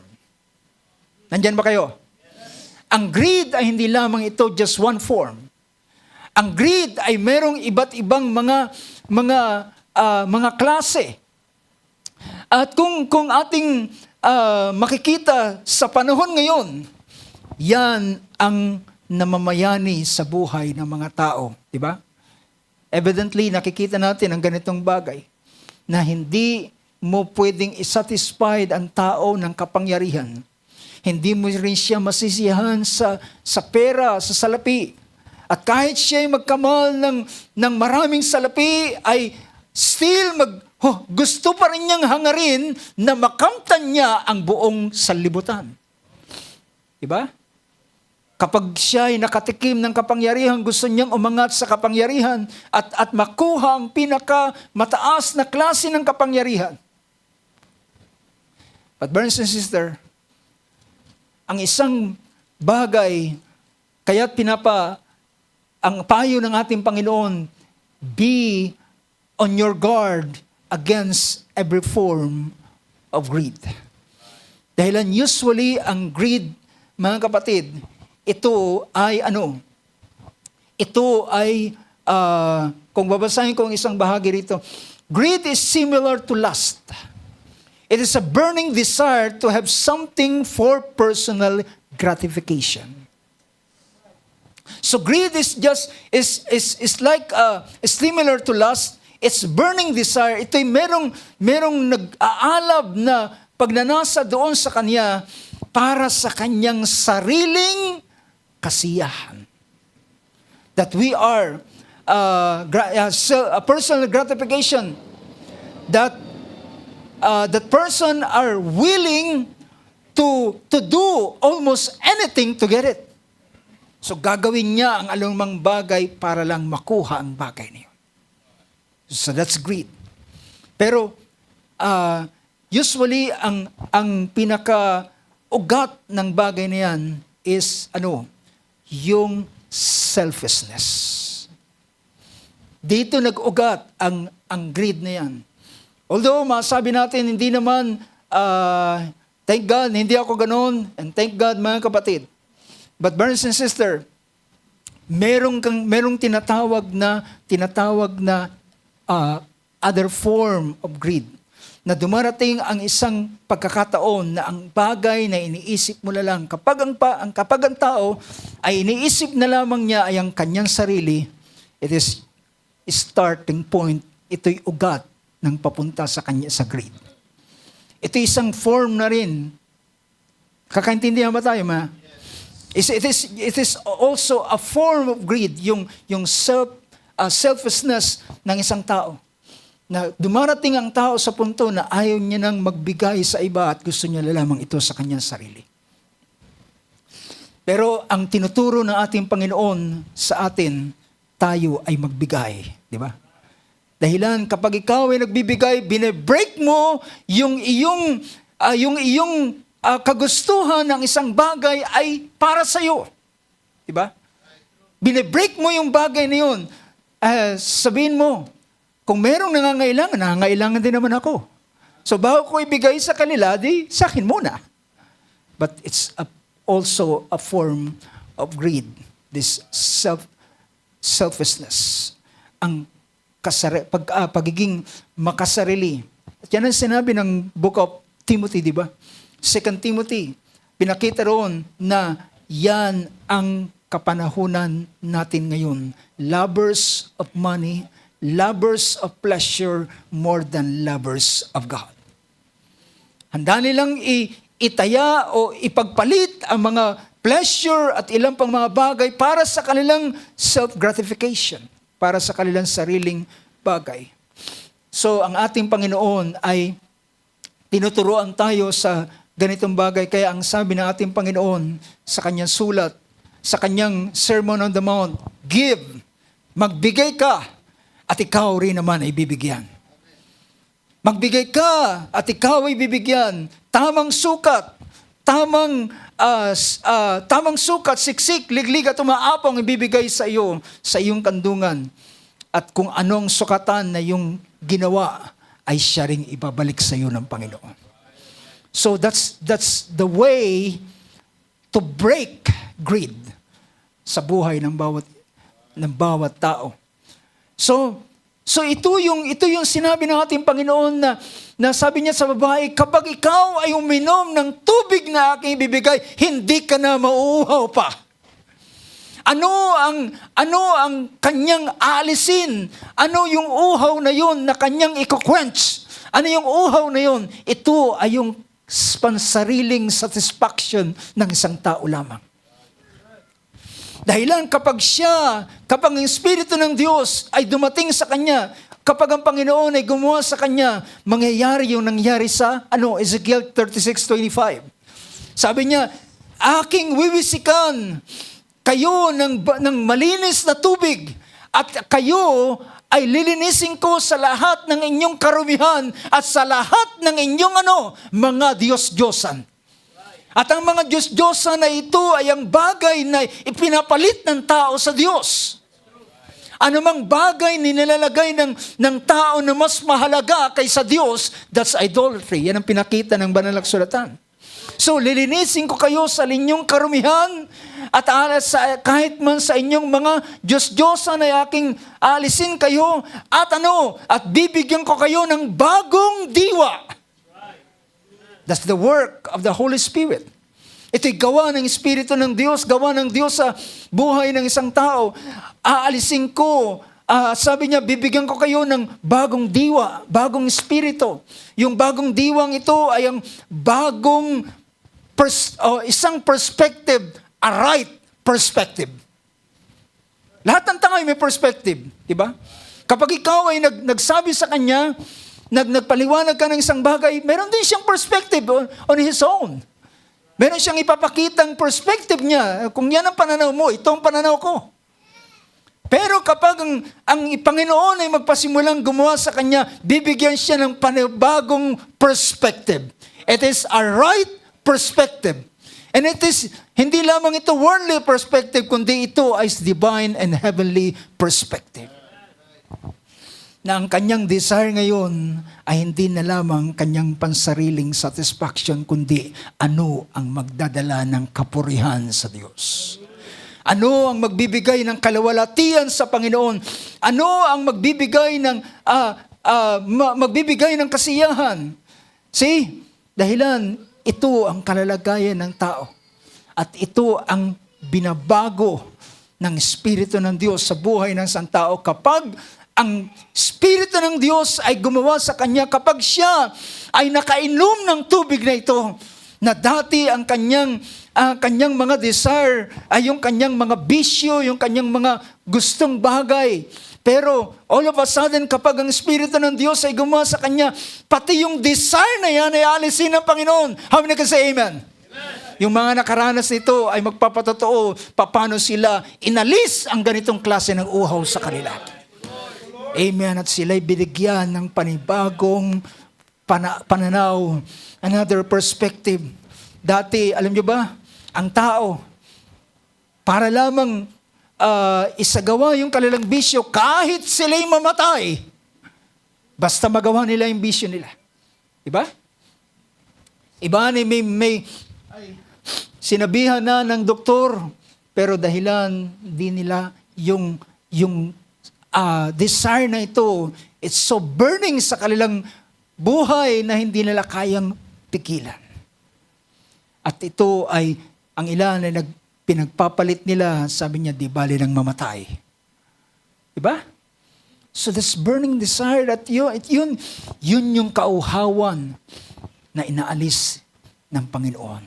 Nandyan ba kayo? Ang greed ay hindi lamang ito just one form. Ang greed ay merong iba't ibang mga klase. At kung ating makikita sa panahon ngayon, yan ang namamayani sa buhay ng mga tao, di ba? Evidently, nakikita natin ang ganitong bagay na hindi mo pwedeng isatisfied ang tao ng kapangyarihan. Hindi mo rin siya masisiyahan sa pera, sa salapi. At kahit siya ay magkamal ng maraming salapi, ay still gusto pa rin niyang hangarin na makamtan niya ang buong sanlibutan. Diba? Kapag siya ay nakatikim ng kapangyarihan, gusto niyang umangat sa kapangyarihan at makuha ang pinakamataas na klase ng kapangyarihan. But brothers and sisters, ang isang bagay, kaya't ang payo ng ating Panginoon, be on your guard against every form of greed. Dahilan usually ang greed, mga kapatid, ito ay kung babasahin ko ang isang bahagi rito, greed is similar to lust. It is a burning desire to have something for personal gratification. So greed is like similar to lust. It's burning desire. Ito'y merong nag-aalab na pagnanasa doon sa kanya para sa kanyang sariling kasiyahan. That we are a personal gratification. That person are willing to do almost anything to get it. So gagawin niya ang anumang bagay para lang makuha ang bagay niya. So that's greed. Pero usually ang pinaka-ugat ng bagay na yan is yung selfishness. Dito nag-ugat ang greed na yan. Although masabi natin hindi naman thank God hindi ako ganoon, and thank God mga kapatid. But brothers and sisters, merong tinatawag na other form of greed. Na dumarating ang isang pagkakataon na ang bagay na iniisip mo na lang, kapag ang tao ay iniisip na lamang niya ay ang kanyang sarili, it is starting point, ito'y ugat ng papunta sa kanya sa greed. Ito isang form na rin. Kakaintindihan ba tayo, ma? It is also a form of greed, yung selfishness ng isang tao. Na dumarating ang tao sa punto na ayaw niya nang magbigay sa iba at gusto niya lamang ito sa kanyang sarili. Pero ang tinuturo ng ating Panginoon sa atin, tayo ay magbigay. Di ba? Dahilan kapag ikaw ay nagbibigay, binebreak mo yung iyong kagustuhan ng isang bagay ay para sa iyo. Di ba? Binebreak mo yung bagay na yun. Sabihin mo, kung merong nangangailangan din naman ako. So bago ko ibigay sa kanila, di sa akin muna. But it's also a form of greed. This selfishness. Ang pagiging makasarili. At yan ang sinabi ng Book of Timothy, di ba? 2 Timothy, pinakita roon na yan ang kapanahunan natin ngayon. Lovers of money, lovers of pleasure more than lovers of God. Handa nilang itaya o ipagpalit ang mga pleasure at ilang pang mga bagay para sa kanilang self-gratification, para sa kanilang sariling bagay. So, ang ating Panginoon ay tinuturuan tayo sa ganitong bagay. Kaya ang sabi ng ating Panginoon sa kanyang sulat, sa kanyang Sermon on the Mount, give, magbigay ka, at ikaw rin naman ay bibigyan. Magbigay ka, at ikaw ay bibigyan. Tamang sukat, tamang sukat, siksik, liglig at umaapong ibibigay sa iyo, sa iyong kandungan. At kung anong sukatan na yung ginawa, ay siya ring ibabalik sa iyo ng Panginoon. So that's the way to break greed sa buhay ng bawat tao. So ito yung sinabi ng ating Panginoon na sabi niya sa babae, kapag ikaw ay uminom ng tubig na aking ibibigay, hindi ka na mauuhaw pa. Ano ang kanyang aalisin? Ano yung uhaw na yun na kanyang iko-quench? Ano yung uhaw na yun? Ito ay yung pansariling satisfaction ng isang tao lamang. Dahilan kapag ang Espiritu ng Diyos ay dumating sa kanya, kapag ang Panginoon ay gumawa sa kanya, mangyayari yung nangyari sa Ezekiel 36:25. Sabi niya, aking wiwisikan kayo ng malinis na tubig at kayo ay lilinisin ko sa lahat ng inyong karumihan at sa lahat ng inyong mga Diyos-Diyosan. At ang mga Diyos-Diyosan na ito ay ang bagay na ipinapalit ng tao sa Diyos. Anumang bagay nilalagay ng tao na mas mahalaga kaysa Diyos, that's idolatry. Yan ang pinakita ng banal na kasulatan. So, lilinisin ko kayo sa inyong karumihan at kahit man sa inyong mga Diyos-Diyosan ay aking alisin kayo at bibigyan ko kayo ng bagong diwa. That's the work of the Holy Spirit. Ito'y gawa ng Espiritu ng Diyos, gawa ng Diyos sa buhay ng isang tao. Aalisin ko, sabi niya, bibigyan ko kayo ng bagong diwa, bagong espiritu. Yung bagong diwang ito ay ang bagong isang perspective, a right perspective. Lahat ng tao ay may perspective, di ba? Kapag ikaw ay nagsabi sa kanya, nagpaliwanag ka ng isang bagay, meron din siyang perspective on his own. Meron siyang ipapakitang perspective niya. Kung yan ang pananaw mo, ito ang pananaw ko. Pero kapag ang Panginoon ay magpasimulang gumawa sa kanya, bibigyan siya ng panibagong perspective. It is a right perspective. And it is, hindi lamang ito worldly perspective, kundi ito ay divine and heavenly perspective. Na ang kanyang desire ngayon ay hindi na lamang kanyang pansariling satisfaction, kundi ano ang magdadala ng kapurihan sa Diyos. Ano ang magbibigay ng kalawalatian sa Panginoon? Ano ang magbibigay ng kasiyahan? See, dahilan ito ang kalalagayan ng tao. At ito ang binabago ng Espiritu ng Diyos sa buhay ng isang tao kapag ang Espiritu ng Diyos ay gumawa sa kanya, kapag siya ay nakainom ng tubig na ito, na dati ang kanyang mga desire ay yung kanyang mga bisyo, yung kanyang mga gustong bagay. Pero all of a sudden, kapag ang Espiritu ng Diyos ay gumawa sa kanya, pati yung desire na yan ay alisin ng Panginoon. How many can say amen? Yung mga nakaranas nito ay magpapatotoo paano sila inalis ang ganitong klase ng uhaw sa kanila. Amen. At sila'y binigyan ng panibagong pananaw, another perspective. Dati, alam nyo ba, ang tao, para lamang isagawa yung kanilang bisyo, kahit sila'y mamatay, basta magawa nila yung bisyo nila. Diba? Iba may sinabihan na ng doktor, pero dahilan di nila yung desire na ito, it's so burning sa kanilang buhay na hindi nila kayang pigilan. At ito ay, ang ilan ay pinagpapalit nila, sabi niya, di bali nang mamatay. Diba? So this burning desire, that yun yung kauhawan na inaalis ng Panginoon.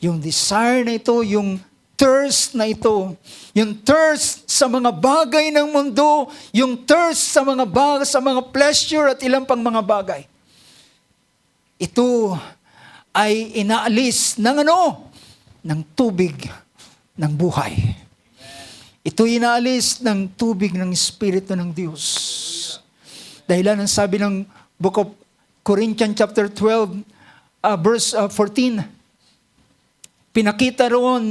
Yung desire na ito, yung thirst na ito, yung thirst sa mga bagay ng mundo, yung thirst sa mga pleasure at ilang pang mga bagay. Ito ay inaalis ng ng tubig ng buhay. Ito inaalis ng tubig ng Espiritu ng Diyos. Dahilan ang sabi ng Book of Corinthians chapter 12, verse 14, pinakita roon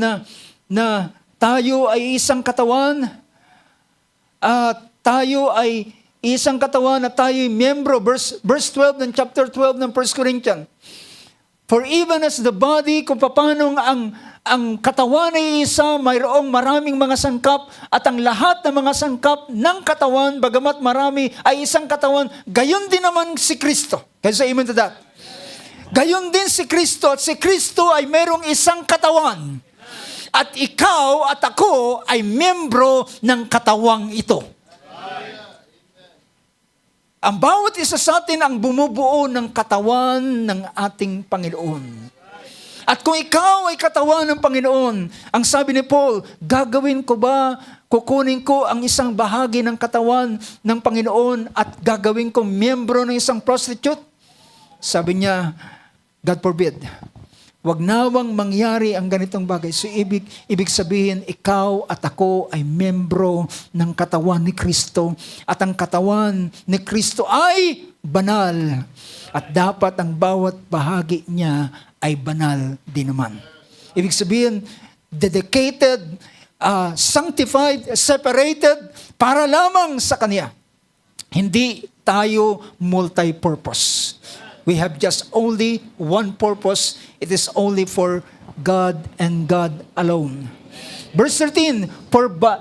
na tayo ay isang katawan, at tayo ay isang katawan na tayo ay miyembro. Verse 12 ng chapter 12 ng 1 Corinthians. For even as the body, kung paano ang katawan ay isa, mayroong maraming mga sangkap, at ang lahat ng mga sangkap ng katawan, bagamat marami, ay isang katawan, gayon din naman si Kristo. Can you say amen to that? Gayon din si Kristo, at si Kristo ay mayroong isang katawan. At ikaw at ako ay miyembro ng katawang ito. Ang bawat isa sa atin ang bumubuo ng katawan ng ating Panginoon. At kung ikaw ay katawan ng Panginoon, ang sabi ni Paul, gagawin ko ba, kukunin ko ang isang bahagi ng katawan ng Panginoon at gagawin ko miyembro ng isang prostitute? Sabi niya, God forbid. Wag nawang mangyari ang ganitong bagay. So ibig sabihin, ikaw at ako ay membro ng katawan ni Kristo. At ang katawan ni Kristo ay banal. At dapat ang bawat bahagi niya ay banal din naman. Ibig sabihin, dedicated, sanctified, separated, para lamang sa Kanya. Hindi tayo multi-purpose. We have just only one purpose. It is only for God and God alone. Verse 13,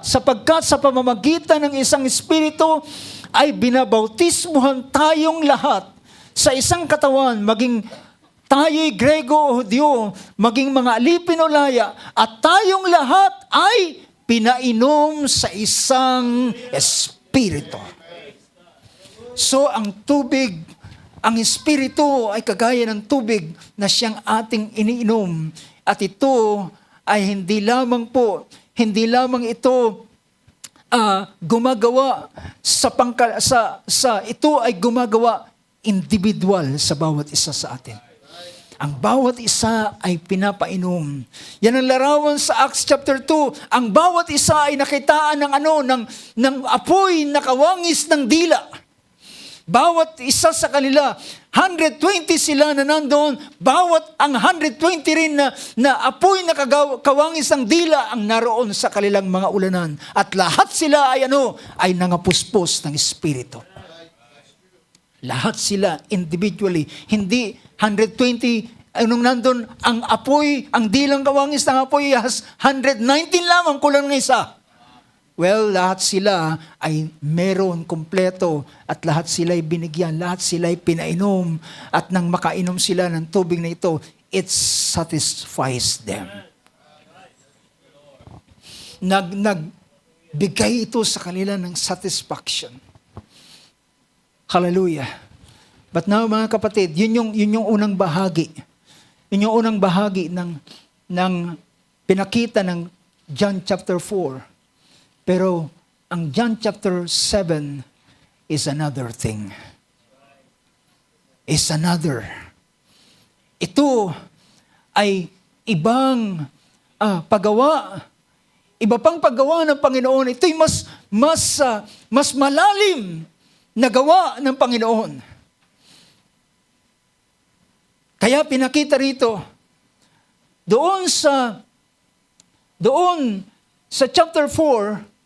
sapagkat sa pamamagitan ng isang Espiritu ay binabautismuhan tayong lahat sa isang katawan, maging tayo'y Grego o Hudyo, maging mga alipin o laya, at tayong lahat ay pinainom sa isang espiritu. So ang tubig, ang espiritu ay kagaya ng tubig na siyang ating iniinom. At ito ay hindi lamang ito gumagawa ito ay gumagawa individual sa bawat isa sa atin. Ang bawat isa ay pinapainom. Yan ang larawan sa Acts chapter 2. Ang bawat isa ay nakitaan ng apoy na kawangis ng dila. Bawat isa sa kanila, 120 sila na nandoon, bawat ang 120 rin na apoy na kawangis ng dila ang naroon sa kanilang mga ulanan. At lahat sila ay nangapuspos ng Espiritu. Lahat sila individually, hindi 120, anong nandun, ang apoy, ang dilang kawangis ng apoy, 119 lamang, kulang ng isa. Well, lahat sila ay meron kompleto at lahat sila ay binigyan, lahat sila ay pinainom at nang makainom sila ng tubig na ito, it satisfies them. Nagbigay ito sa kanila ng satisfaction. Hallelujah. But now mga kapatid, yun yung unang bahagi. Yun yung unang bahagi ng pinakita ng John chapter 4. Pero ang John chapter 7 is another thing. Is another. Ito ay ibang paggawa. Iba pang paggawa ng Panginoon. Ito'y mas malalim na gawa ng Panginoon. Kaya pinakita rito, doon sa chapter 4,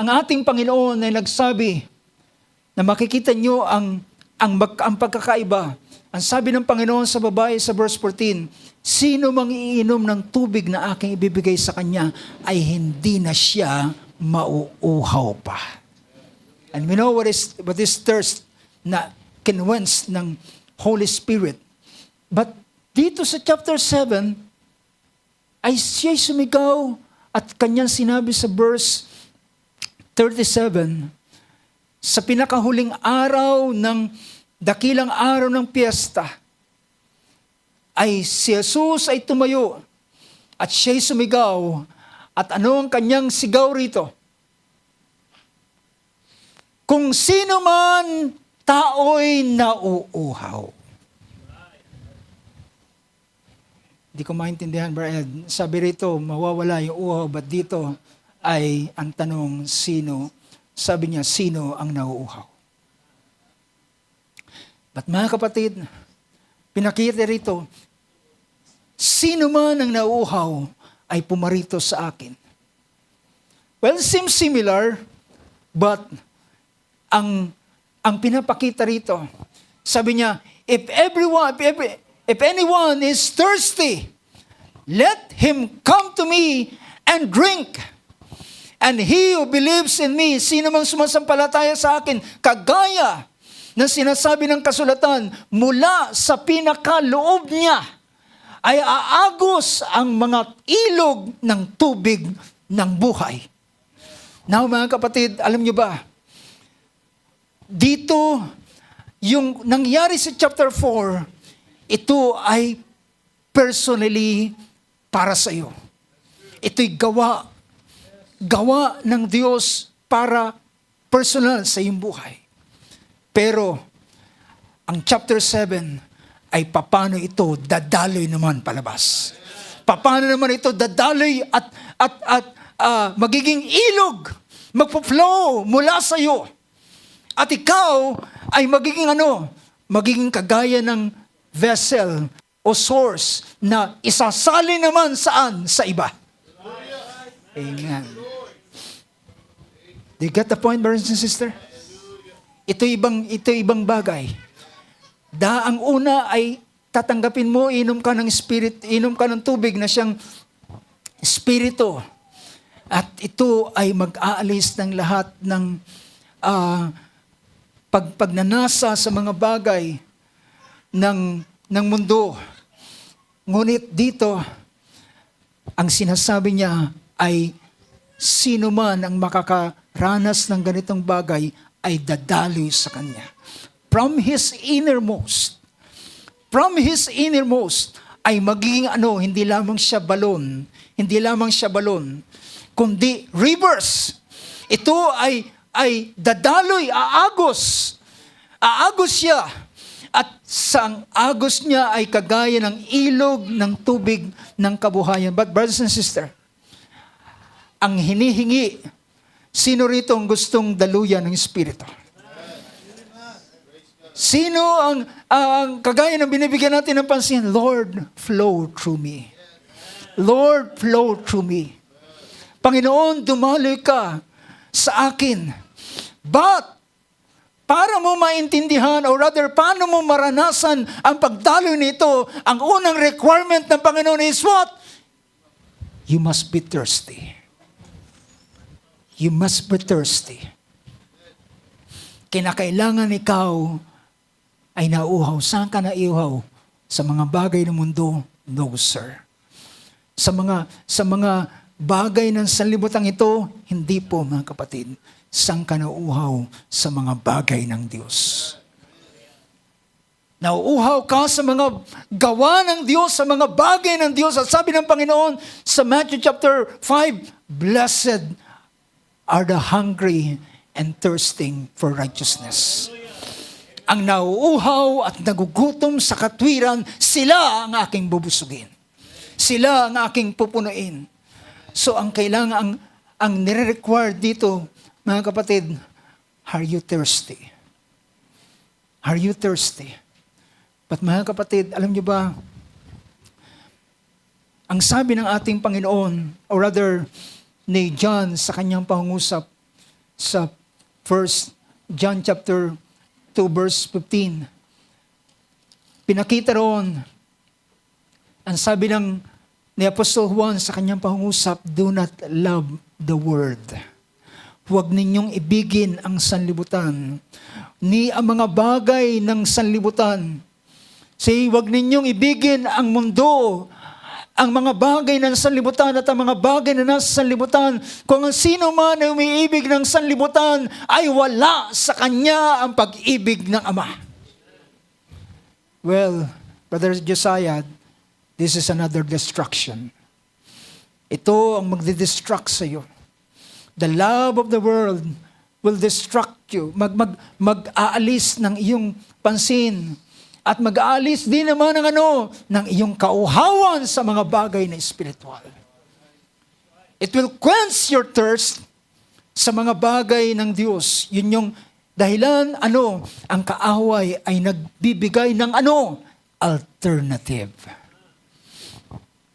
ang ating Panginoon ay nagsabi na makikita nyo ang pagkakaiba. Ang sabi ng Panginoon sa babae sa verse 14, sino mang iinom ng tubig na aking ibibigay sa kanya ay hindi na siya mauuhaw pa. And we know what is thirst na kinwens ng Holy Spirit. But dito sa chapter 7, ay siya'y sumigaw at kanyang sinabi sa verse 37, sa pinakahuling araw ng dakilang araw ng piyesta, ay si Jesus ay tumayo at siya'y sumigaw. At ano ang kanyang sigaw rito? Kung sino man tao'y nauuhaw. Hindi ko maintindihan, Brad. Sabi rito, mawawala yung uhaw, but dito ay ang tanong, sino? Sabi niya, sino ang nauuhaw? But mga kapatid, pinakita rito, sino man ang nauuhaw ay pumarito sa akin. Well, it seems similar, but ang pinapakita rito, sabi niya, if anyone is thirsty, let him come to me and drink. And he who believes in me, sino mang sumasampalataya sa akin, kagaya ng sinasabi ng kasulatan, mula sa pinakaloob niya, ay aagos ang mga ilog ng tubig ng buhay. Now mga kapatid, alam niyo ba, dito, yung nangyari sa chapter 4, ito ay personally para sa iyo. Ito'y gawa ng Diyos para personal sa iyong buhay. Pero, ang chapter 7 ay paano ito dadaloy naman palabas. Paano naman ito dadaloy at magiging ilog, magpo-flow mula sa iyo. At ikaw ay magiging kagaya ng vessel o source na isasali naman saan? Sa iba. Amen. Do you get the point, brothers and sisters? Ito ibang bagay. Ang una ay tatanggapin mo, inom ka ng tubig na siyang espiritu. At ito ay mag-aalis ng lahat ng pagnanasa sa mga bagay ng ng mundo. Ngunit dito, ang sinasabi niya ay sino man ang makakaranas ng ganitong bagay ay dadaloy sa kanya. From his innermost ay magiging hindi lamang siya balon, kundi rivers. Ito ay dadaloy, aagos siya. At sa agos niya ay kagaya ng ilog ng tubig ng kabuhayan. But brothers and sisters, ang hinihingi, sino rito ang gustong daluyan ng Espiritu? Sino ang kagaya ng binibigyan natin ng pansin? Lord, flow through me. Lord, flow through me. Panginoon, dumaloy ka sa akin. But, para mo maintindihan, or rather, paano mo maranasan ang pagdaloy nito, ang unang requirement ng Panginoon is what? You must be thirsty. You must be thirsty. Kinakailangan ikaw ay nauuhaw. Saan ka naiuhaw? Sa mga bagay ng mundo? No, sir. Sa mga bagay ng sanlibutan ito, hindi po, mga kapatid. Saan ka nauuhaw? Sa mga bagay ng Diyos. Nauuhaw ka sa mga gawa ng Diyos, sa mga bagay ng Diyos. At sabi ng Panginoon sa Matthew chapter 5, Blessed are the hungry and thirsting for righteousness. Ang nauuhaw at nagugutom sa katwiran, sila ang aking bubusugin. Sila ang aking pupunuin. So ang kailangan, ang nire-require dito, mga kapatid, are you thirsty? Are you thirsty? But mga kapatid, alam niyo ba, ang sabi ng ating Panginoon, or rather, ni John sa kanyang pangungusap sa 1 John chapter 2 verse 15, pinakita roon, ang sabi ni Apostol Juan sa kanyang pangungusap, do not love the world. Huwag ninyong ibigin ang sanlibutan, ni ang mga bagay ng sanlibutan. Huwag ninyong ibigin ang mundo, ang mga bagay ng sanlibutan at ang mga bagay na nasa sanlibutan. Kung ang sino man ay umiibig ng sanlibutan, ay wala sa kanya ang pag-ibig ng Ama. Well, Brother Josiah, this is another destruction. Ito ang magdidistract sa iyo. The love of the world will distract you. Mag-aalis ng iyong pansin. At mag-aalis din naman ng iyong kauhawan sa mga bagay na espiritual. It will quench your thirst sa mga bagay ng Diyos. Yun yung dahilan, ang kaaway ay nagbibigay ng alternative.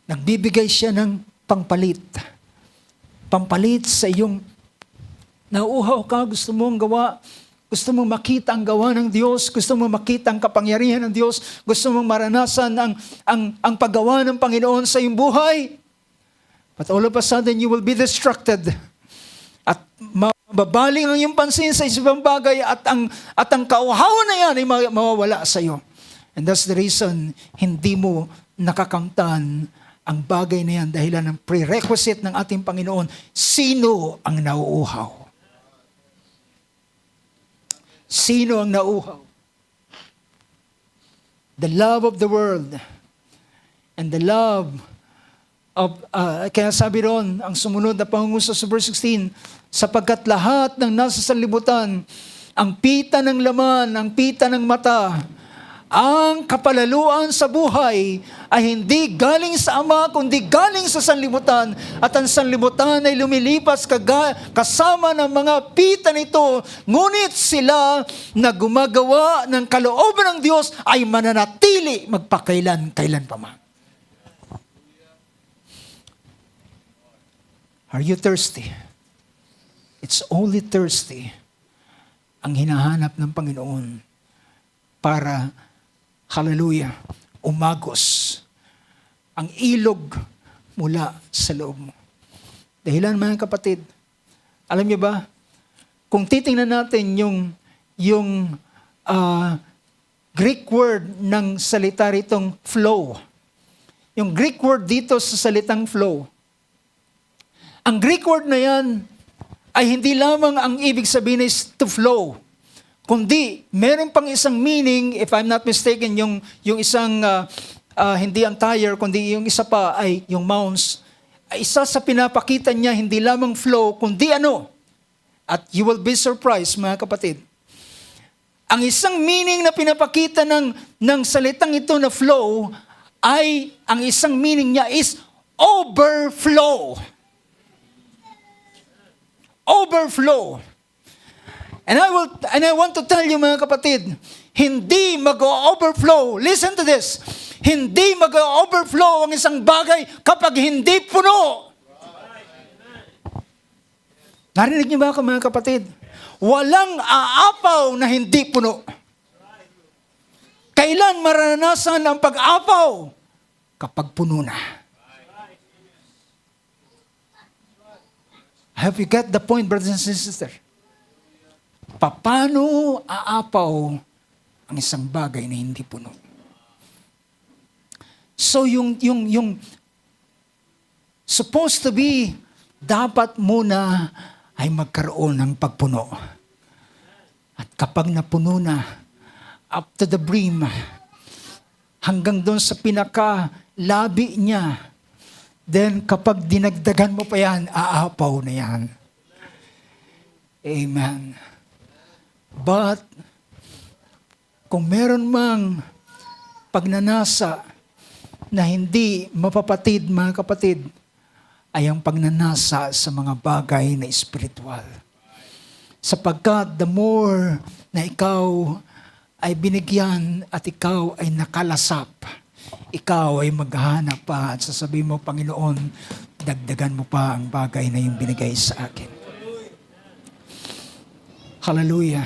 Nagbibigay siya ng pampalit. Pampalit sa iyong nauuhaw ka, gusto mong gawa, gusto mong makita ang gawa ng Diyos, gusto mong makita ang kapangyarihan ng Diyos, gusto mong maranasan ang paggawa ng Panginoon sa iyong buhay. But all of a sudden, you will be distracted. At mababaling ang iyong pansin sa isang bagay at ang kauhawan na yan ay mawawala sa iyo. And that's the reason, hindi mo nakakamtan ang bagay na yan dahilan ng prerequisite ng ating Panginoon. Sino ang nauuhaw? Sino ang nauuhaw? The love of the world and the love of, kaya sabi ron, ang sumunod na pangungusap sa verse 16, sapagkat lahat ng nasa sanlibutan, ang pita ng laman, ang pita ng mata, ang kapalaluan sa buhay ay hindi galing sa Ama, kundi galing sa sanlibutan. At ang sanlibutan ay lumilipas kasama ng mga pita nito. Ngunit sila na gumagawa ng kalooban ng Diyos ay mananatili magpakailan-kailan pa man. Are you thirsty? It's only thirsty ang hinahanap ng Panginoon para hallelujah, umagos ang ilog mula sa loob mo. Dahilan mga kapatid, alam niyo ba, kung titingnan natin yung Greek word ng salita ritong flow. Yung Greek word dito sa salitang flow. Ang Greek word na yan ay hindi lamang ang ibig sabihin is to flow, kundi meron pang isang meaning, if I'm not mistaken, yung isang hindi ang tire, kundi yung isa pa ay yung mounts. Ay isa sa pinapakita niya, hindi lamang flow, kundi ano. At you will be surprised, mga kapatid. Ang isang meaning na pinapakita ng salitang ito na flow, ay ang isang meaning niya is overflow. Overflow. And I want to tell you, mga kapatid, hindi mag-overflow. Listen to this. Hindi mag-overflow ang isang bagay kapag hindi puno. Narinig niyo ba ako, mga kapatid? Walang aapaw na hindi puno. Kailan maranasan ang pag-apaw? Kapag puno na. Have you got the point, brothers and sisters? Paano aapaw ang isang bagay na hindi puno? So yung supposed to be, dapat muna ay magkaroon ng pagpuno. At kapag napuno na, up to the brim, hanggang doon sa pinaka-labi niya, then kapag dinagdagan mo pa yan, aapaw na yan. Amen. But, kung meron mang pagnanasa na hindi mapapatid, mga kapatid, ay ang pagnanasa sa mga bagay na espiritual. Sapagkat the more na ikaw ay binigyan at ikaw ay nakalasap, ikaw ay maghahanap pa at sasabihin mo, Panginoon, dagdagan mo pa ang bagay na yung binigay sa akin. Hallelujah.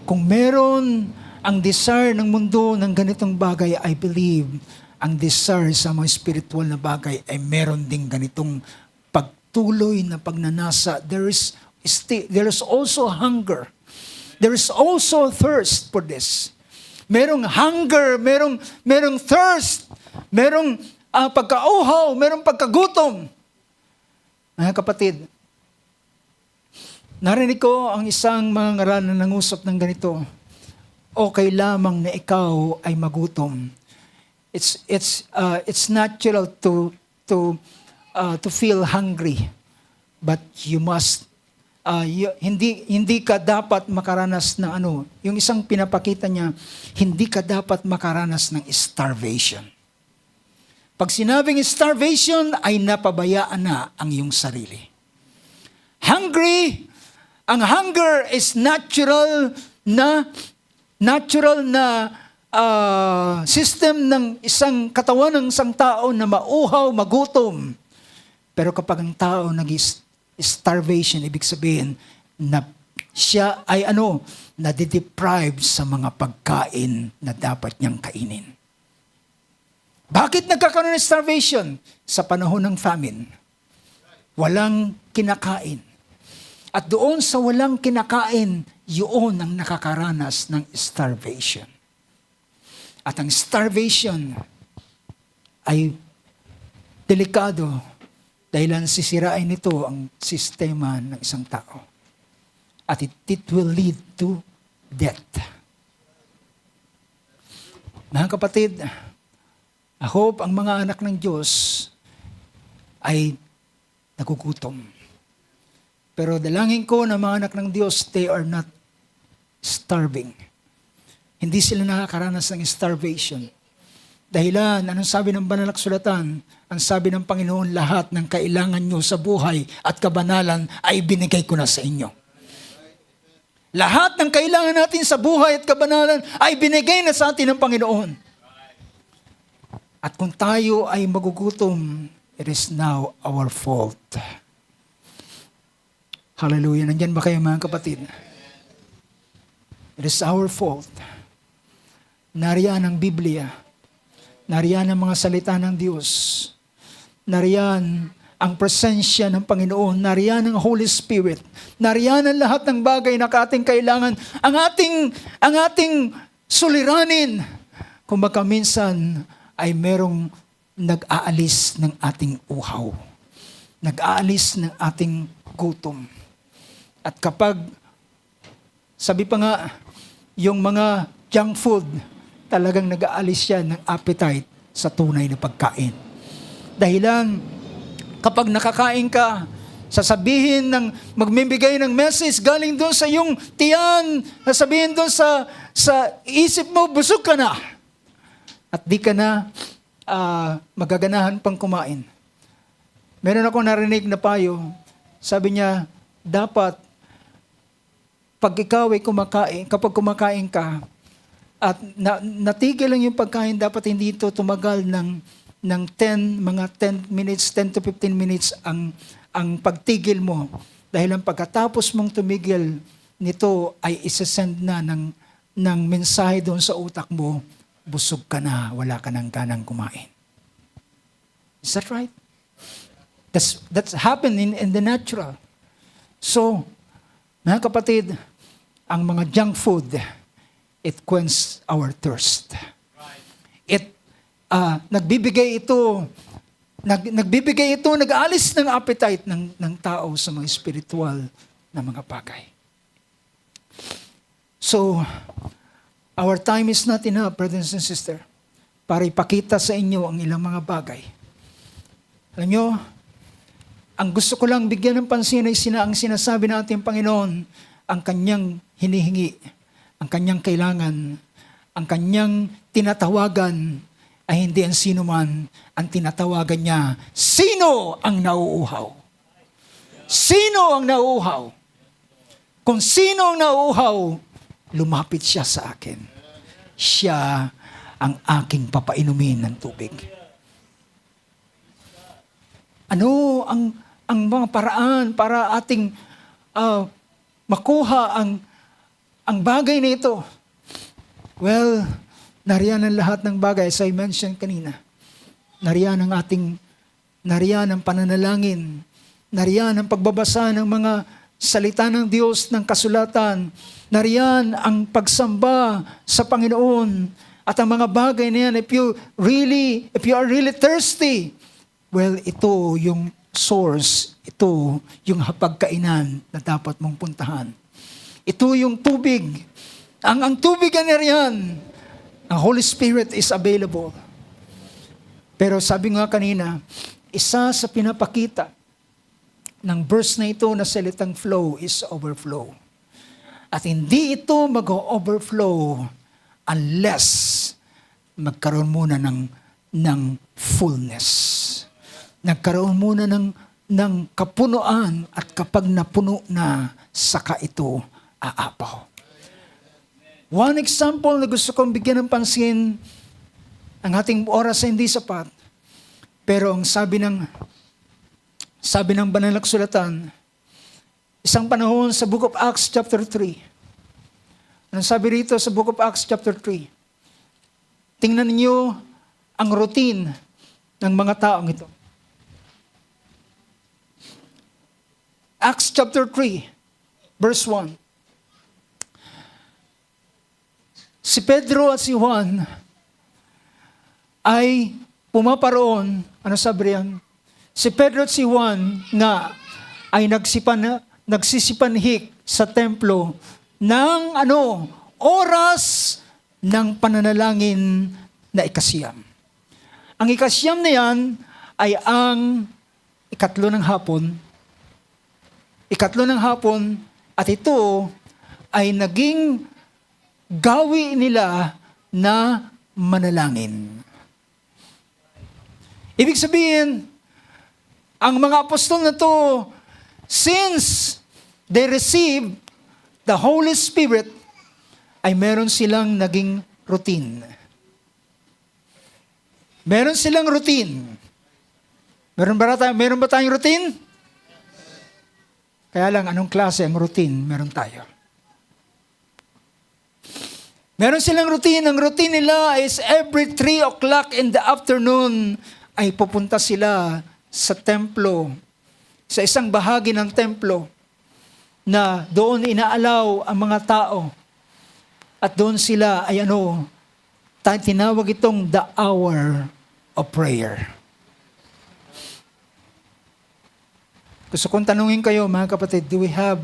Kung meron ang desire ng mundo ng ganitong bagay, I believe, ang desire sa mga spiritual na bagay ay meron ding ganitong pagtuloy na pagnanasa. There is also hunger. There is also thirst for this. Merong hunger, merong thirst, merong pagkauhaw, merong pagkagutom. Mga kapatid, narinig ko ang isang mga ngaral na nangusap ng ganito. Okay lamang na ikaw ay magutom. It's natural to feel hungry, but you must hindi ka dapat makaranas ng yung isang pinapakita niya, hindi ka dapat makaranas ng starvation. Pag sinabing starvation, ay napabayaan na ang iyong sarili. Hungry, ang hunger is natural na system ng isang katawan ng isang tao na mauhaw, magutom. Pero kapag ang tao starvation, ibig sabihin na siya ay nadideprive sa mga pagkain na dapat niyang kainin. Bakit nagkakaroon ng starvation? Sa panahon ng famine. Walang kinakain. At doon sa walang kinakain, yun ang nakakaranas ng starvation. At ang starvation ay delikado dahil sisirain nito ang sistema ng isang tao. At it will lead to death. Mga kapatid, I hope ang mga anak ng Diyos ay nagugutom. Pero dalangin ko na mga anak ng Diyos, they are not starving. Hindi sila nakakaranas ng starvation. Dahilan, anong sabi ng banal na kasulatan? Ang sabi ng Panginoon, lahat ng kailangan nyo sa buhay at kabanalan ay binigay ko na sa inyo. Lahat ng kailangan natin sa buhay at kabanalan ay binigay na sa atin ng Panginoon. At kung tayo ay magugutom, it is now our fault. Hallelujah. Nandyan ba kayo, mga kapatid? It is our fault. Nariyan ang Biblia. Nariyan ang mga salita ng Diyos. Nariyan ang presensya ng Panginoon. Nariyan ang Holy Spirit. Nariyan ang lahat ng bagay na ating kailangan. Ang ating suliranin. Kung baka minsan ay merong nag-aalis ng ating uhaw. Nag-aalis ng ating gutom. At kapag, sabi pa nga, yung mga junk food, talagang nag-aalis yan ng appetite sa tunay na pagkain. Dahilan, kapag nakakain ka, sasabihin ng, magbibigay ng message galing doon sa iyong tiyan, sasabihin doon sa isip mo, busog ka na. At di ka na magaganahan pang kumain. Meron ako narinig na payo, sabi niya, dapat, pag ikaw ay kumakain, kapag kumakain ka, at natigil lang yung pagkain, dapat hindi ito tumagal ng 10 minutes, 10 to 15 minutes ang pagtigil mo. Dahil ang pagkatapos mong tumigil, nito ay isasend na ng mensahe doon sa utak mo, busog ka na, wala ka nang ganang kumain. Is that right? That's happened in the natural. So, mga kapatid, ang mga junk food, it quenches our thirst. Nagbibigay ito, nag-aalis ng appetite ng tao sa mga spiritual na mga bagay. So, our time is not enough, brothers and sisters, para ipakita sa inyo ang ilang mga bagay. Alam nyo, ang gusto ko lang bigyan ng pansin ay ang sinasabi natin, Panginoon, ang kanyang hinihingi, ang kanyang kailangan, ang kanyang tinatawagan ay hindi ang sino man. Ang tinatawagan niya, sino ang nauuhaw? Sino ang nauuhaw? Kung sino ang nauuhaw, lumapit siya sa akin. Siya ang aking papainumin ng tubig. Ano ang mga paraan para ating makuha ang bagay na ito? Well, nariyan ang lahat ng bagay, as I mentioned kanina. Nariyan ang pananalangin. Nariyan ang pagbabasa ng mga salita ng Diyos, ng kasulatan. Nariyan ang pagsamba sa Panginoon. At ang mga bagay na yan, if you are really thirsty, well, ito yung source, ito yung hapagkainan na dapat mong puntahan. Ito yung tubig. Ang tubig na nariyan, ang Holy Spirit is available. Pero sabi nga kanina, isa sa pinapakita ng verse na ito na salitang flow is overflow. At hindi ito mag-overflow unless magkaroon muna ng fullness. Nagkaroon muna ng kapunuan at kapag napuno na, saka ito aapaw. One example na gusto kong bigyan ng pansin, ang ating oras ay hindi sapat, pero ang sabi ng banal na kasulatan, isang panahon sa Book of Acts chapter 3. Anong sabi rito sa Book of Acts chapter 3? Tingnan niyo ang routine ng mga taong ito. Acts chapter 3, verse 1. Si Pedro at si Juan ay pumaparoon, ano sabi riyan? Si Pedro at si Juan nga ay nagsisipanhik sa templo ng oras ng pananalangin na ikasiyam. Ang ikasiyam na yan ay ang ikatlo ng hapon. Ikatlo ng hapon at ito ay naging gawi nila na manalangin. Ibig sabihin, ang mga apostol na to, since they received the Holy Spirit, ay meron silang naging routine. Meron silang routine. Meron ba tayong routine? Kaya lang, anong klase ang routine meron tayo? Meron silang routine. Ang routine nila is every 3 o'clock in the afternoon ay pupunta sila sa templo, sa isang bahagi ng templo, na doon inaalaw ang mga tao. At doon sila ay tinawag itong the hour of prayer. Gusto kong tanungin kayo, mga kapatid, do we have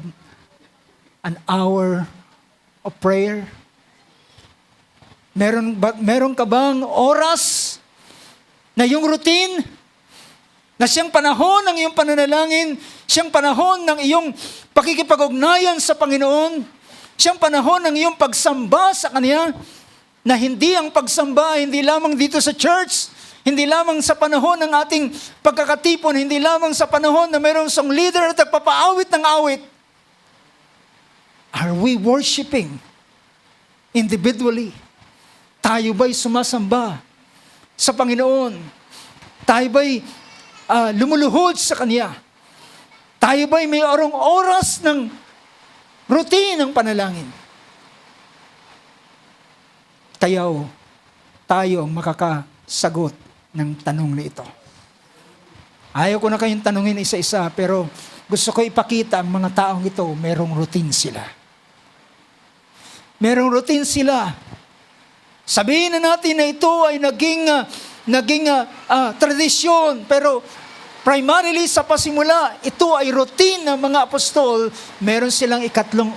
an hour of prayer? Meron ka bang oras na yung routine, na siyang panahon ng iyong pananalangin, siyang panahon ng iyong pakikipag-ugnayan sa Panginoon, siyang panahon ng iyong pagsamba sa Kanya, na hindi ang pagsamba, hindi lamang dito sa church, hindi lamang sa panahon ng ating pagkakatipon, hindi lamang sa panahon na mayroong song leader at nagpapaawit ng awit. Are we worshiping individually? Tayo ba'y sumasamba sa Panginoon? Tayo ba'y lumuluhod sa Kanya? Tayo ba'y mayroong oras ng routine ng panalangin? Tayo ang makakasagot ng tanong na ito. Ayaw ko na kayong tanungin isa-isa, pero gusto ko ipakita ang mga taong ito, mayroong routine sila. Mayroong routine sila. Sabihin na natin na ito ay naging tradisyon, pero primarily sa pasimula, ito ay routine ng mga apostol. Meron silang ikatlong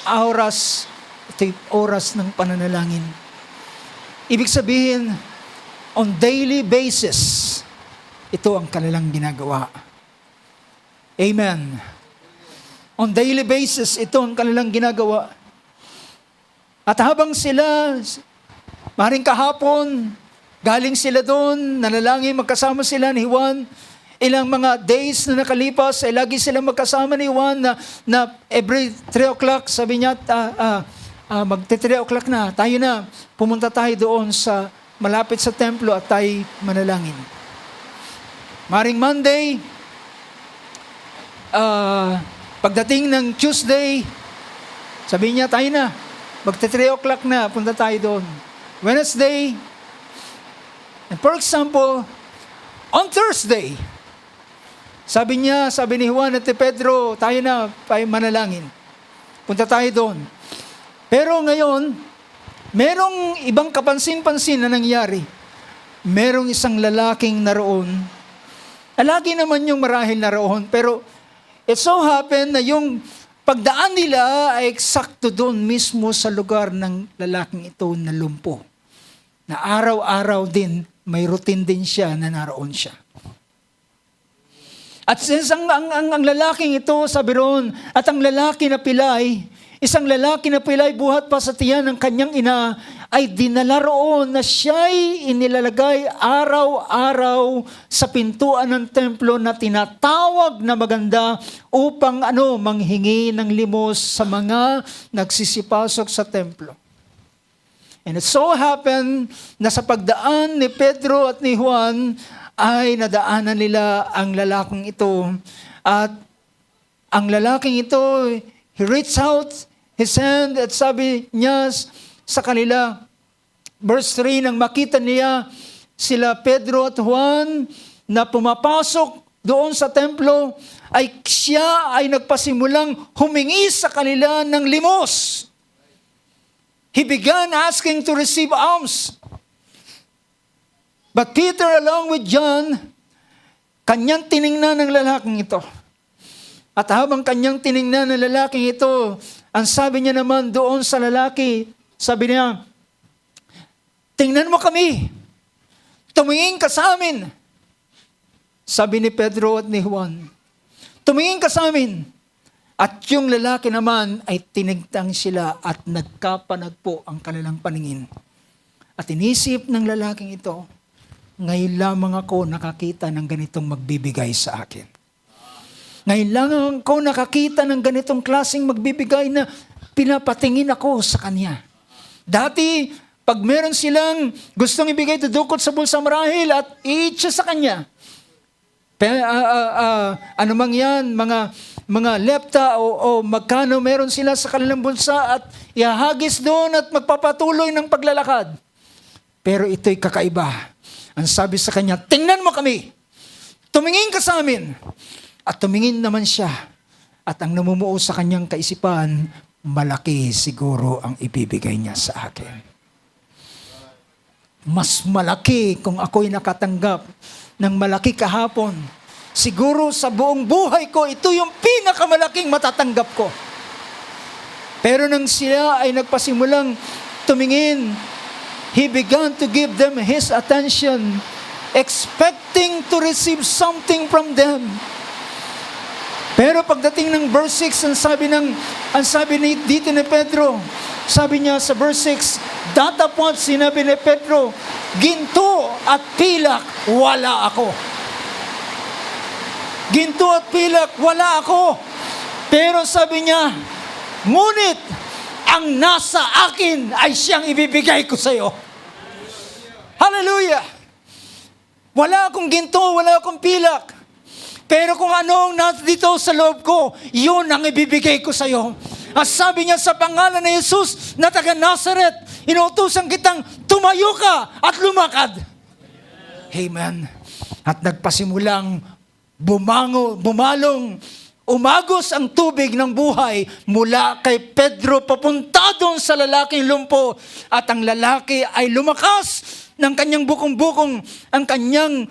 oras, ito yung oras ng pananalangin. Ibig sabihin, on daily basis, ito ang kanilang ginagawa. Amen. On daily basis, ito ang kanilang ginagawa. At habang sila, maring kahapon, galing sila doon, nanalangin, magkasama sila ni Juan. Ilang mga days na nakalipas, ay lagi sila magkasama ni Juan na every 3 o'clock, sabi niya, magte-3 o'clock na, tayo na, pumunta tayo doon sa malapit sa templo at tayo manalangin. Maring Monday, pagdating ng Tuesday, sabi niya, tayo na, magte-3 o'clock na, punta tayo doon. Wednesday, and for example, on Thursday, sabi ni Juan at Pedro, tayo na, tayo manalangin. Punta tayo doon. Pero ngayon, merong ibang kapansin-pansin na nangyari. Merong isang lalaking naroon. Lagi naman yung marahil naroon, pero it so happened na yung pagdaan nila ay eksakto doon mismo sa lugar ng lalaking ito na lumpo. Na araw-araw din, may routine din siya na naroon siya. At since ang lalaking ito, sabi roon, at ang lalaki na pilay, isang lalaki na pilay buhat pa sa tiyan ng kanyang ina, ay dinala roon na siya'y inilalagay araw-araw sa pintuan ng templo na tinatawag na maganda upang manghingi ng limos sa mga nagsisipasok sa templo. And it so happened na sa pagdaan ni Pedro at ni Juan, ay nadaanan nila ang lalaking ito. At ang lalaking ito, he reached out his hand at sabi niya sa kanila, verse 3, nang makita niya sila Pedro at Juan na pumapasok doon sa templo, ay siya ay nagpasimulang humingi sa kanila ng limos. He began asking to receive alms. But Peter along with John, kanyang tiningnan ng lalaking ito. At habang kanyang tiningnan ng lalaking ito, ang sabi niya naman doon sa lalaki, sabi niya, tingnan mo kami, tumingin ka sa amin. Sabi ni Pedro at ni Juan, tumingin ka sa amin. At yung lalaki naman ay tinigtang sila at nagkapanagpo ang kanilang paningin. At inisip ng lalaking ito, ngayon lamang ako nakakita ng ganitong magbibigay sa akin. Ngayon lang ako nakakita ng ganitong klaseng magbibigay na pinapatingin ako sa kanya. Dati, pag meron silang gustong ibigay, dudukot sa bulsa marahil at i-itcha sa kanya. Ano mang yan, mga lepta o magkano meron sila sa kanilang bulsa at ihahagis doon at magpapatuloy ng paglalakad. Pero ito'y kakaiba. Ang sabi sa kanya, tingnan mo kami. tumingin ka sa amin. At tumingin naman siya. At ang namumuo sa kanyang kaisipan, malaki siguro ang ibibigay niya sa akin. Mas malaki kung ako'y nakatanggap ng malaki kahapon. Siguro sa buong buhay ko, ito yung pinakamalaking matatanggap ko. Pero nang sila ay nagpasimulang tumingin, he began to give them his attention, expecting to receive something from them. Pero pagdating ng verse 6, ang sabi dito ni Pedro, sabi niya sa verse 6, datapot sinabi ni Pedro, ginto at pilak, wala ako. Ginto at pilak, wala ako. Pero sabi niya, ngunit ang nasa akin ay siyang ibibigay ko sa iyo. Hallelujah! Wala akong ginto, wala akong pilak. Pero kung anong nasa dito sa loob ko, yun ang ibibigay ko sa iyo. At sabi niya sa pangalan ni Jesus na taga Nazareth, inuutusan kitang tumayo ka at lumakad. Amen. At nagpasimulang umagos ang tubig ng buhay mula kay Pedro papunta doon sa lalaking lumpo. At ang lalaki ay lumakas ng kanyang bukong-bukong, ang kanyang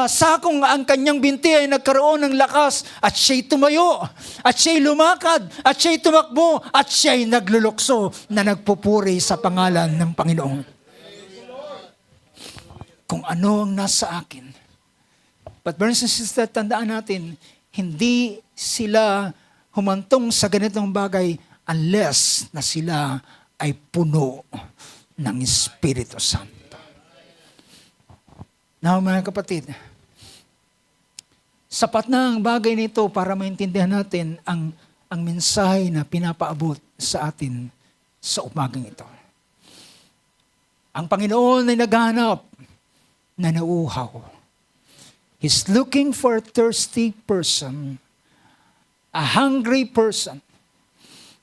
sakong, ang kanyang binti ay nagkaroon ng lakas. At siya'y tumayo, at siya'y lumakad, at siya'y tumakbo, at siya'y naglulukso na nagpupuri sa pangalan ng Panginoon. Kung ano ang nasa akin. But brothers and sisters, tandaan natin, hindi sila humantong sa ganitong bagay unless na sila ay puno ng Espiritu Santo. Now mga kapatid, sapat na ang bagay nito para maintindihan natin ang mensahe na pinapaabot sa atin sa umagang ito. Ang Panginoon ay naghahanap na nauuhaw. He's looking for a thirsty person, a hungry person.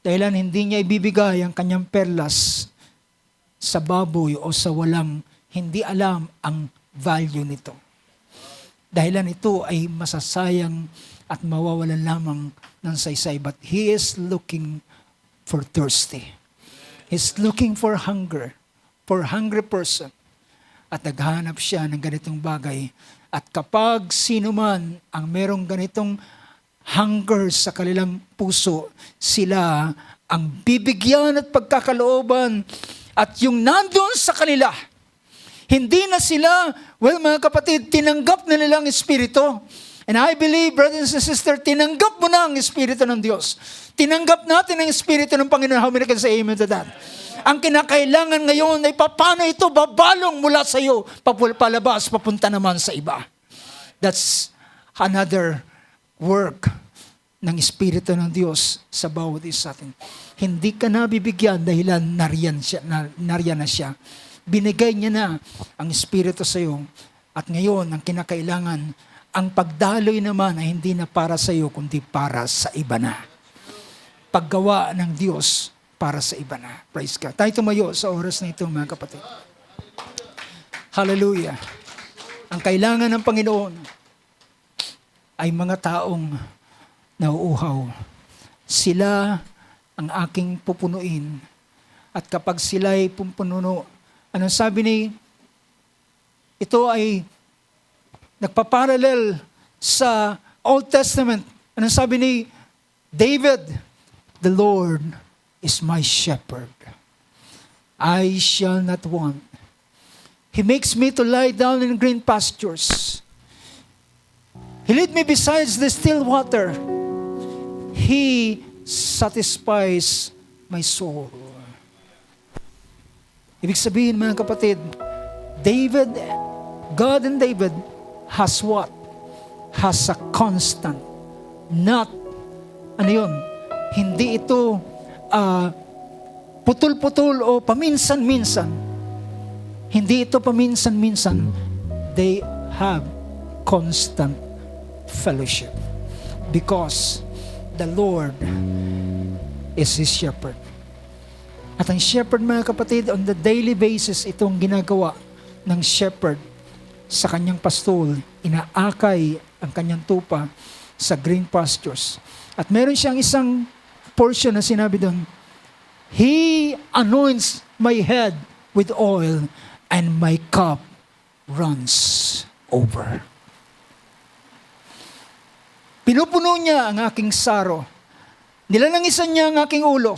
Dahilan hindi niya ibibigay ang kanyang perlas sa baboy o sa walang hindi alam ang value nito. Dahilan ito ay masasayang at mawawalan lamang ng saysay. But he is looking for thirsty. He's looking for hunger, for hungry person. At naghanap siya ng ganitong bagay. At kapag sino man ang merong ganitong hunger sa kanilang puso, sila ang bibigyan at pagkakalooban. At yung nandun sa kanila, hindi na sila, mga kapatid, tinanggap na nilang Espiritu. And I believe, brothers and sisters, tinanggap mo na ang Espiritu ng Diyos. Tinanggap natin ang Espiritu ng Panginoon. How many can say amen to that? Ang kinakailangan ngayon ay paano ito babalong mula sa iyo, palabas, papunta naman sa iba. That's another work ng Espiritu ng Diyos sa bawat isa atin. Hindi ka nabibigyan dahilan nariyan na siya. Binigay niya na ang Espiritu sa iyo. At ngayon, ang kinakailangan, ang pagdaloy naman ay hindi na para sa iyo, kundi para sa iba na. Paggawa ng Diyos para sa iba na. Praise God. Tayo tumayo sa oras na ito, mga kapatid. Hallelujah. Ang kailangan ng Panginoon ay mga taong nauuhaw. Sila ang aking pupunuin. At kapag sila ay pupununo, anong sabi ni, ito ay nagpaparallel sa Old Testament. Anong sabi ni David? The Lord is my shepherd. I shall not want. He makes me to lie down in green pastures. He lead me beside the still water. He satisfies my soul. Ibig sabihin, mga kapatid, God and David has what? Has a constant. Not, hindi ito putol-putol o paminsan-minsan. Hindi ito paminsan-minsan. They have constant fellowship. Because the Lord is His shepherd. At ang shepherd, mga kapatid, on the daily basis, itong ginagawa ng shepherd sa kanyang pastol, inaakay ang kanyang tupa sa green pastures. At meron siyang isang portion na sinabi doon, He anoints my head with oil and my cup runs over. Pinupuno niya ang aking saro. Nilalangisan niya ang aking ulo.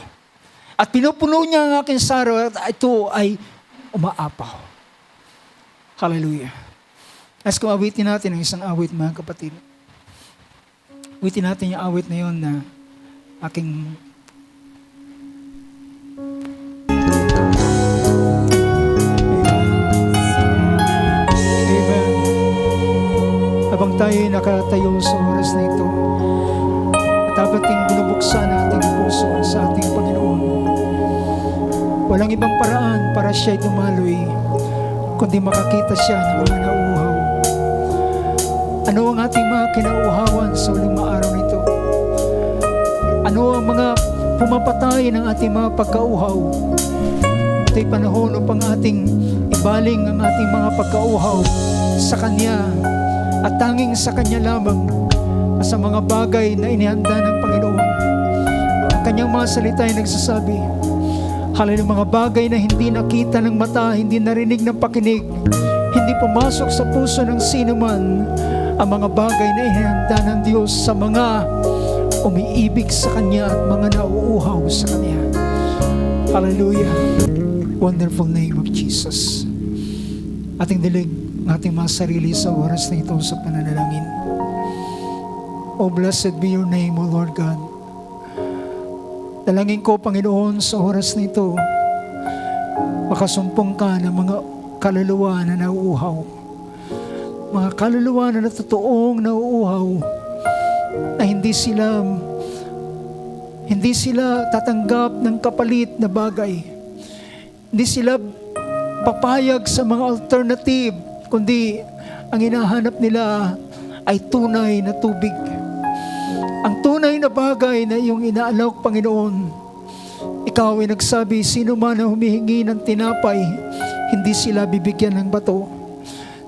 At pinupuno niya ang aking saro at ito ay umaapaw. Hallelujah. As kung awitin natin ang isang awit, mga kapatid. Awitin natin yung awit na yun na aking habang tayo nakatayo sa oras na ito at ating binubuksan ang ating puso sa ating Panginoon, walang ibang paraan para siya'y dumaloy kundi makakita siya ng mga nauuhaw. Ano ang ating mga kinauuhawan sa uling araw nito? Ano ang mga pumapatay ng ating mga pagkauhaw? Ito'y panahon upang ating ibaling ang ating mga pagkauhaw sa Kanya at tanging sa Kanya lamang sa mga bagay na inihanda ng Panginoon. Ang Kanyang mga salita ay nagsasabi, hallelujah, mga bagay na hindi nakita ng mata, hindi narinig ng pakinig, hindi pumasok sa puso ng sinuman, ang mga bagay na inihanda ng Diyos sa mga umiibig sa Kanya at mga nauuhaw sa Kanya. Hallelujah. Wonderful name of Jesus. Ating dilig ating mga sarili sa oras na ito sa pananalangin. Oh, blessed be your name, O Lord God. Dalangin ko, Panginoon, sa oras na ito, makasumpong ka ng mga kaluluwa na nauuhaw. Mga kaluluwa na totoong nauuhaw, na hindi sila tatanggap ng kapalit na bagay. Hindi sila papayag sa mga alternative, kundi ang hinahanap nila ay tunay na tubig. Ang tunay na bagay na iyong inaalok, Panginoon. Ikaw ay nagsabi, sino man na humihingi ng tinapay, hindi sila bibigyan ng bato.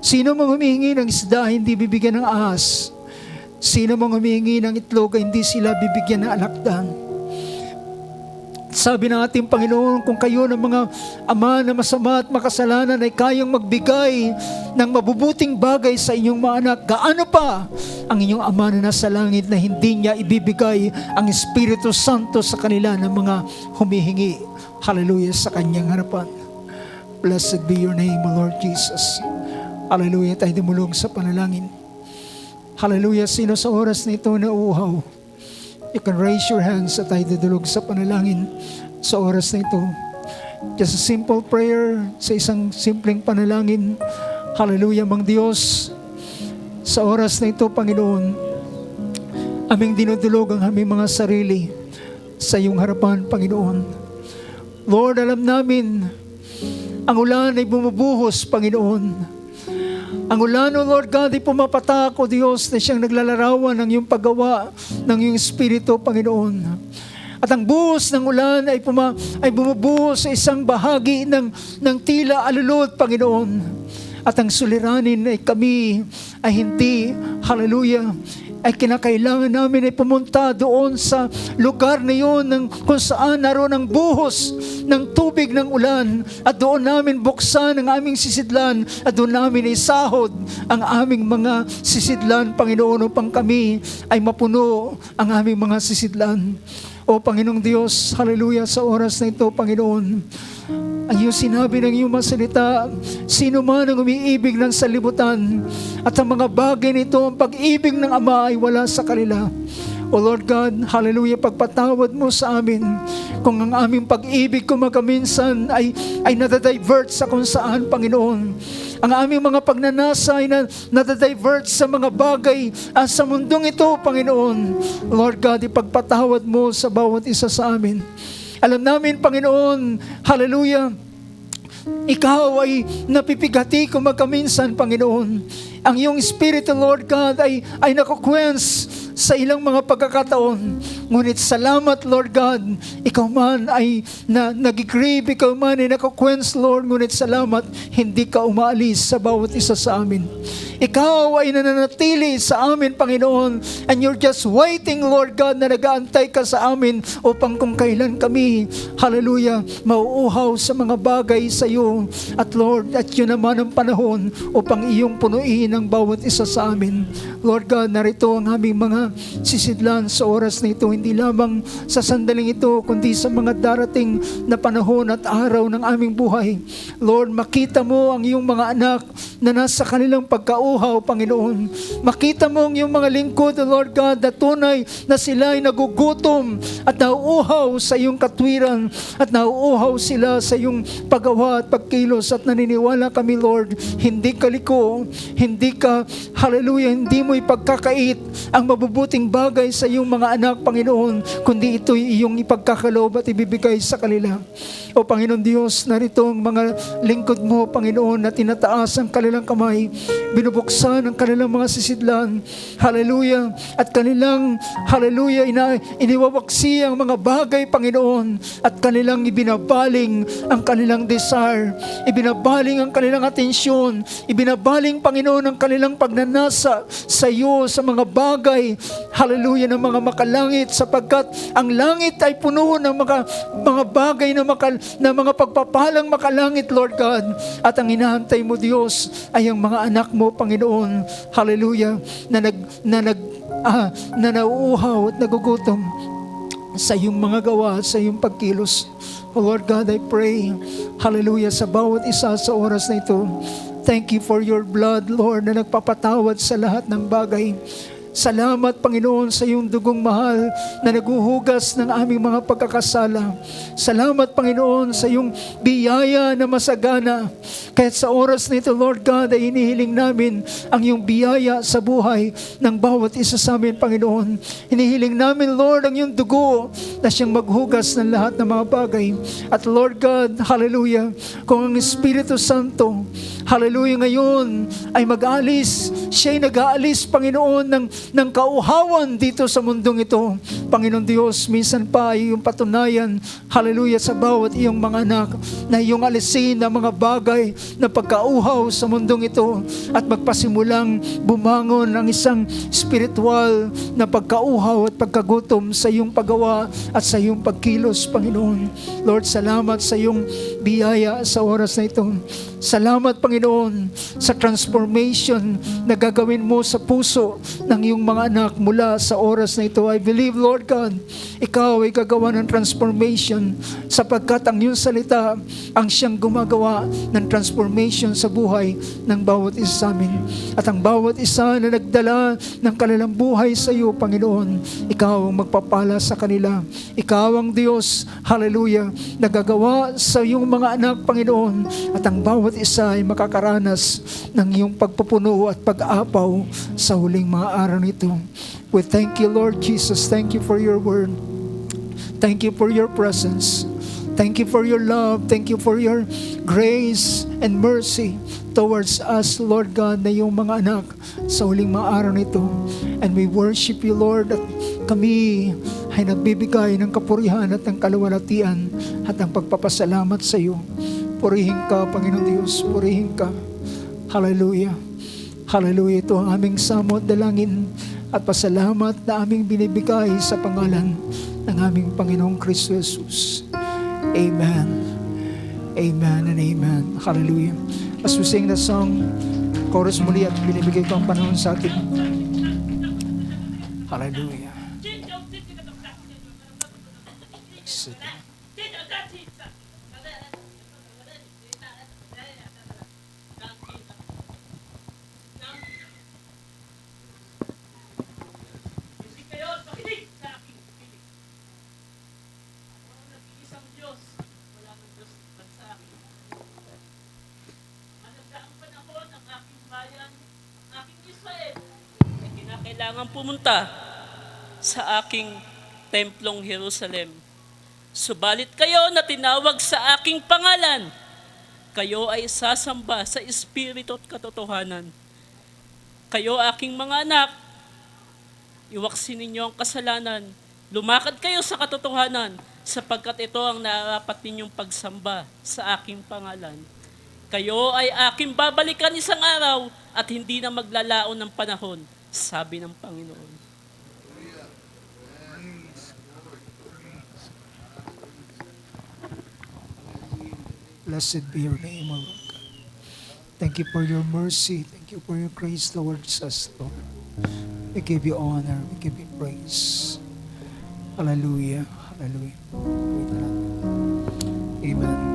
Sino mang humihingi ng isda, hindi bibigyan ng ahas. Sino mang humihingi ng itlog, hindi sila bibigyan ng alakdan. Sabi ng ating Panginoon, kung kayo ng mga ama na masama at makasalanan ay kayang magbigay ng mabubuting bagay sa inyong mga anak, gaano pa ang inyong Ama na nasa langit na hindi niya ibibigay ang Espiritu Santo sa kanila ng mga humihingi. Hallelujah, sa kanyang harapan. Blessed be your name, O Lord Jesus. Hallelujah, tayo dumulog sa panalangin. Hallelujah, sino sa oras na ito na uhaw? You can raise your hands at tayo dudulog sa panalangin sa oras na ito. Just a simple prayer, sa isang simpleng panalangin. Hallelujah, Mang Diyos. Sa oras na ito, Panginoon, aming dinudulog ang aming mga sarili sa iyong harapan, Panginoon. Lord, alam namin, ang ulan ay bumubuhos, Panginoon. Ang ulan, O Lord God, ay pumapatak, O Diyos, na siyang naglalarawan ng iyong paggawa ng iyong Espiritu, Panginoon. At ang buhos ng ulan ay bumubuhos sa isang bahagi ng tila alulod, Panginoon. At ang suliranin ay kami ay hindi, hallelujah, ay kinakailangan namin ay pumunta doon sa lugar na yun kung saan naroon ang buhos ng tubig ng ulan at doon namin buksan ang aming sisidlan at doon namin isahod ang aming mga sisidlan, Panginoon, upang kami ay mapuno ang aming mga sisidlan. O Panginoong Diyos, hallelujah, sa oras na ito, Panginoon, ang iyong sinabi ng iyong mga salita, sino man ang umiibig ng salibutan at ang mga bagay nito, ang pag-ibig ng Ama ay wala sa kanila. O Lord God, hallelujah, pagpatawad mo sa amin kung ang aming pag-ibig kumakaminsan ay nadadivert sa kung saan, Panginoon. Ang aming mga pagnanasa ay nadadivert sa mga bagay sa mundong ito, Panginoon. Lord God, ipagpatawad mo sa bawat isa sa amin. Alam namin, Panginoon, hallelujah, ikaw ay napipigati kung magkaminsan, Panginoon. Ang iyong Espiritu, Lord God, ay nakukwens sa ilang mga pagkakataon. Ngunit salamat, Lord God, ikaw man ay nag-grieve, ikaw man ay nakukwens, Lord, ngunit salamat, hindi ka umaalis sa bawat isa sa amin. Ikaw ay nananatili sa amin, Panginoon, and you're just waiting, Lord God, na nag-aantay ka sa amin upang kung kailan kami, hallelujah, mauuhaw sa mga bagay sa iyo. At Lord, at yun naman ang panahon upang iyong punuin ang bawat isa sa amin. Lord God, narito ang aming mga sisidlan sa oras na ito, hindi lamang sa sandaling ito, kundi sa mga darating na panahon at araw ng aming buhay. Lord, makita mo ang iyong mga anak na nasa kanilang pagkauhaw, Panginoon. Makita mo ang iyong mga lingkod, Lord God, na tunay na sila ay nagugutom at nauuhaw sa iyong katwiran at nauuhaw sila sa iyong paggawa at pagkilos, at naniniwala kami, Lord, hindi ka liko, hindi ka, hallelujah, hindi mo ipagkakait ang mabubuting bagay sa iyong mga anak, Panginoon, kundi ito'y iyong ipagkakaloob at ibibigay sa kanila. O Panginoon Diyos, narito ang mga lingkod mo, Panginoon, na tinataas ang kanilang kamay, binubuksan ang kanilang mga sisidlan, hallelujah, at kanilang, hallelujah, iniwawaksi ang mga bagay, Panginoon, at kanilang ibinabaling ang kanilang desire, ibinabaling ang kanilang atensyon, ibinabaling, Panginoon, ang kanilang pagnanasa sa iyo, sa mga bagay, hallelujah, ng mga makalangit, sapagkat ang langit ay puno ng mga bagay na mga pagpapalang makalangit, Lord God, at ang hinahantay mo, Diyos, ay ang mga anak mo, Panginoon, hallelujah, na nauuhaw at nagugutom sa iyong mga gawa, sa iyong pagkilos. Oh Lord God, I pray, hallelujah, sa bawat isa sa oras na ito. Thank you for your blood, Lord, na nagpapatawad sa lahat ng bagay. Salamat, Panginoon, sa iyong dugong mahal na naguhugas ng aming mga pagkakasala. Salamat, Panginoon, sa iyong biyaya na masagana. Kahit sa oras nito, Lord God, ay inihiling namin ang iyong biyaya sa buhay ng bawat isa sa amin, Panginoon. Inihiling namin, Lord, ang iyong dugo na siyang maghugas ng lahat ng mga bagay. At Lord God, hallelujah, kung ang Espiritu Santo, hallelujah, ngayon ay mag-alis, siya'y nag-aalis, Panginoon, ng kauhawan dito sa mundong ito. Panginoon Diyos, minsan pa ay iyong patunayan, hallelujah, sa bawat iyong mga anak, na iyong alisin ang mga bagay na pagkauhaw sa mundong ito, at magpasimulang bumangon ang isang spiritual na pagkauhaw at pagkagutom sa iyong paggawa at sa iyong pagkilos, Panginoon. Lord, salamat sa iyong biyaya sa oras na ito. Salamat, Panginoon, sa transformation na gagawin mo sa puso ng iyong mga anak mula sa oras na ito. I believe, Lord God, ikaw ay gagawa ng transformation, sapagkat ang iyong salita ang siyang gumagawa ng transformation sa buhay ng bawat isa sa amin. At ang bawat isa na nagdala ng kanilang buhay sa iyo, Panginoon, ikaw ang magpapala sa kanila. Ikaw ang Diyos, hallelujah, nagagawa sa iyong mga anak, Panginoon, at ang bawat isa ay makakaranas ng iyong pagpupuno at pag-apaw sa huling mga araw nito. We thank you, Lord Jesus. Thank you for your word. Thank you for your presence. Thank you for your love. Thank you for your grace and mercy towards us, Lord God, na iyong mga anak sa huling mga araw nito. And we worship you, Lord, at kami ay nagbibigay ng kapurihan at ng kaluwalhatian at ang pagpapasalamat sa iyo. Purihin ka, Panginoon Diyos. Purihin ka. Hallelujah. Hallelujah. Ito ang aming samot dalangin at pasalamat na aming binibigay sa pangalan ng aming Panginoong Kristo Jesus. Amen. Amen and amen. Hallelujah. As we sing the song, chorus muli, at binibigay ko ang panahon sa atin. Hallelujah. Kailangan pumunta sa aking templong Jerusalem. Subalit kayo na tinawag sa aking pangalan, kayo ay sasamba sa espiritu at katotohanan. Kayo aking mga anak, iwaksin ninyo ang kasalanan. Lumakad kayo sa katotohanan, sapagkat ito ang nararapat ninyong pagsamba sa aking pangalan. Kayo ay aking babalikan isang araw at hindi na maglalaon ng panahon, sabi ng Panginoon. Blessed be your name, O Lord God. Thank you for your mercy. Thank you for your grace towards us, Lord. We give you honor. We give you praise. Hallelujah. Hallelujah. Amen.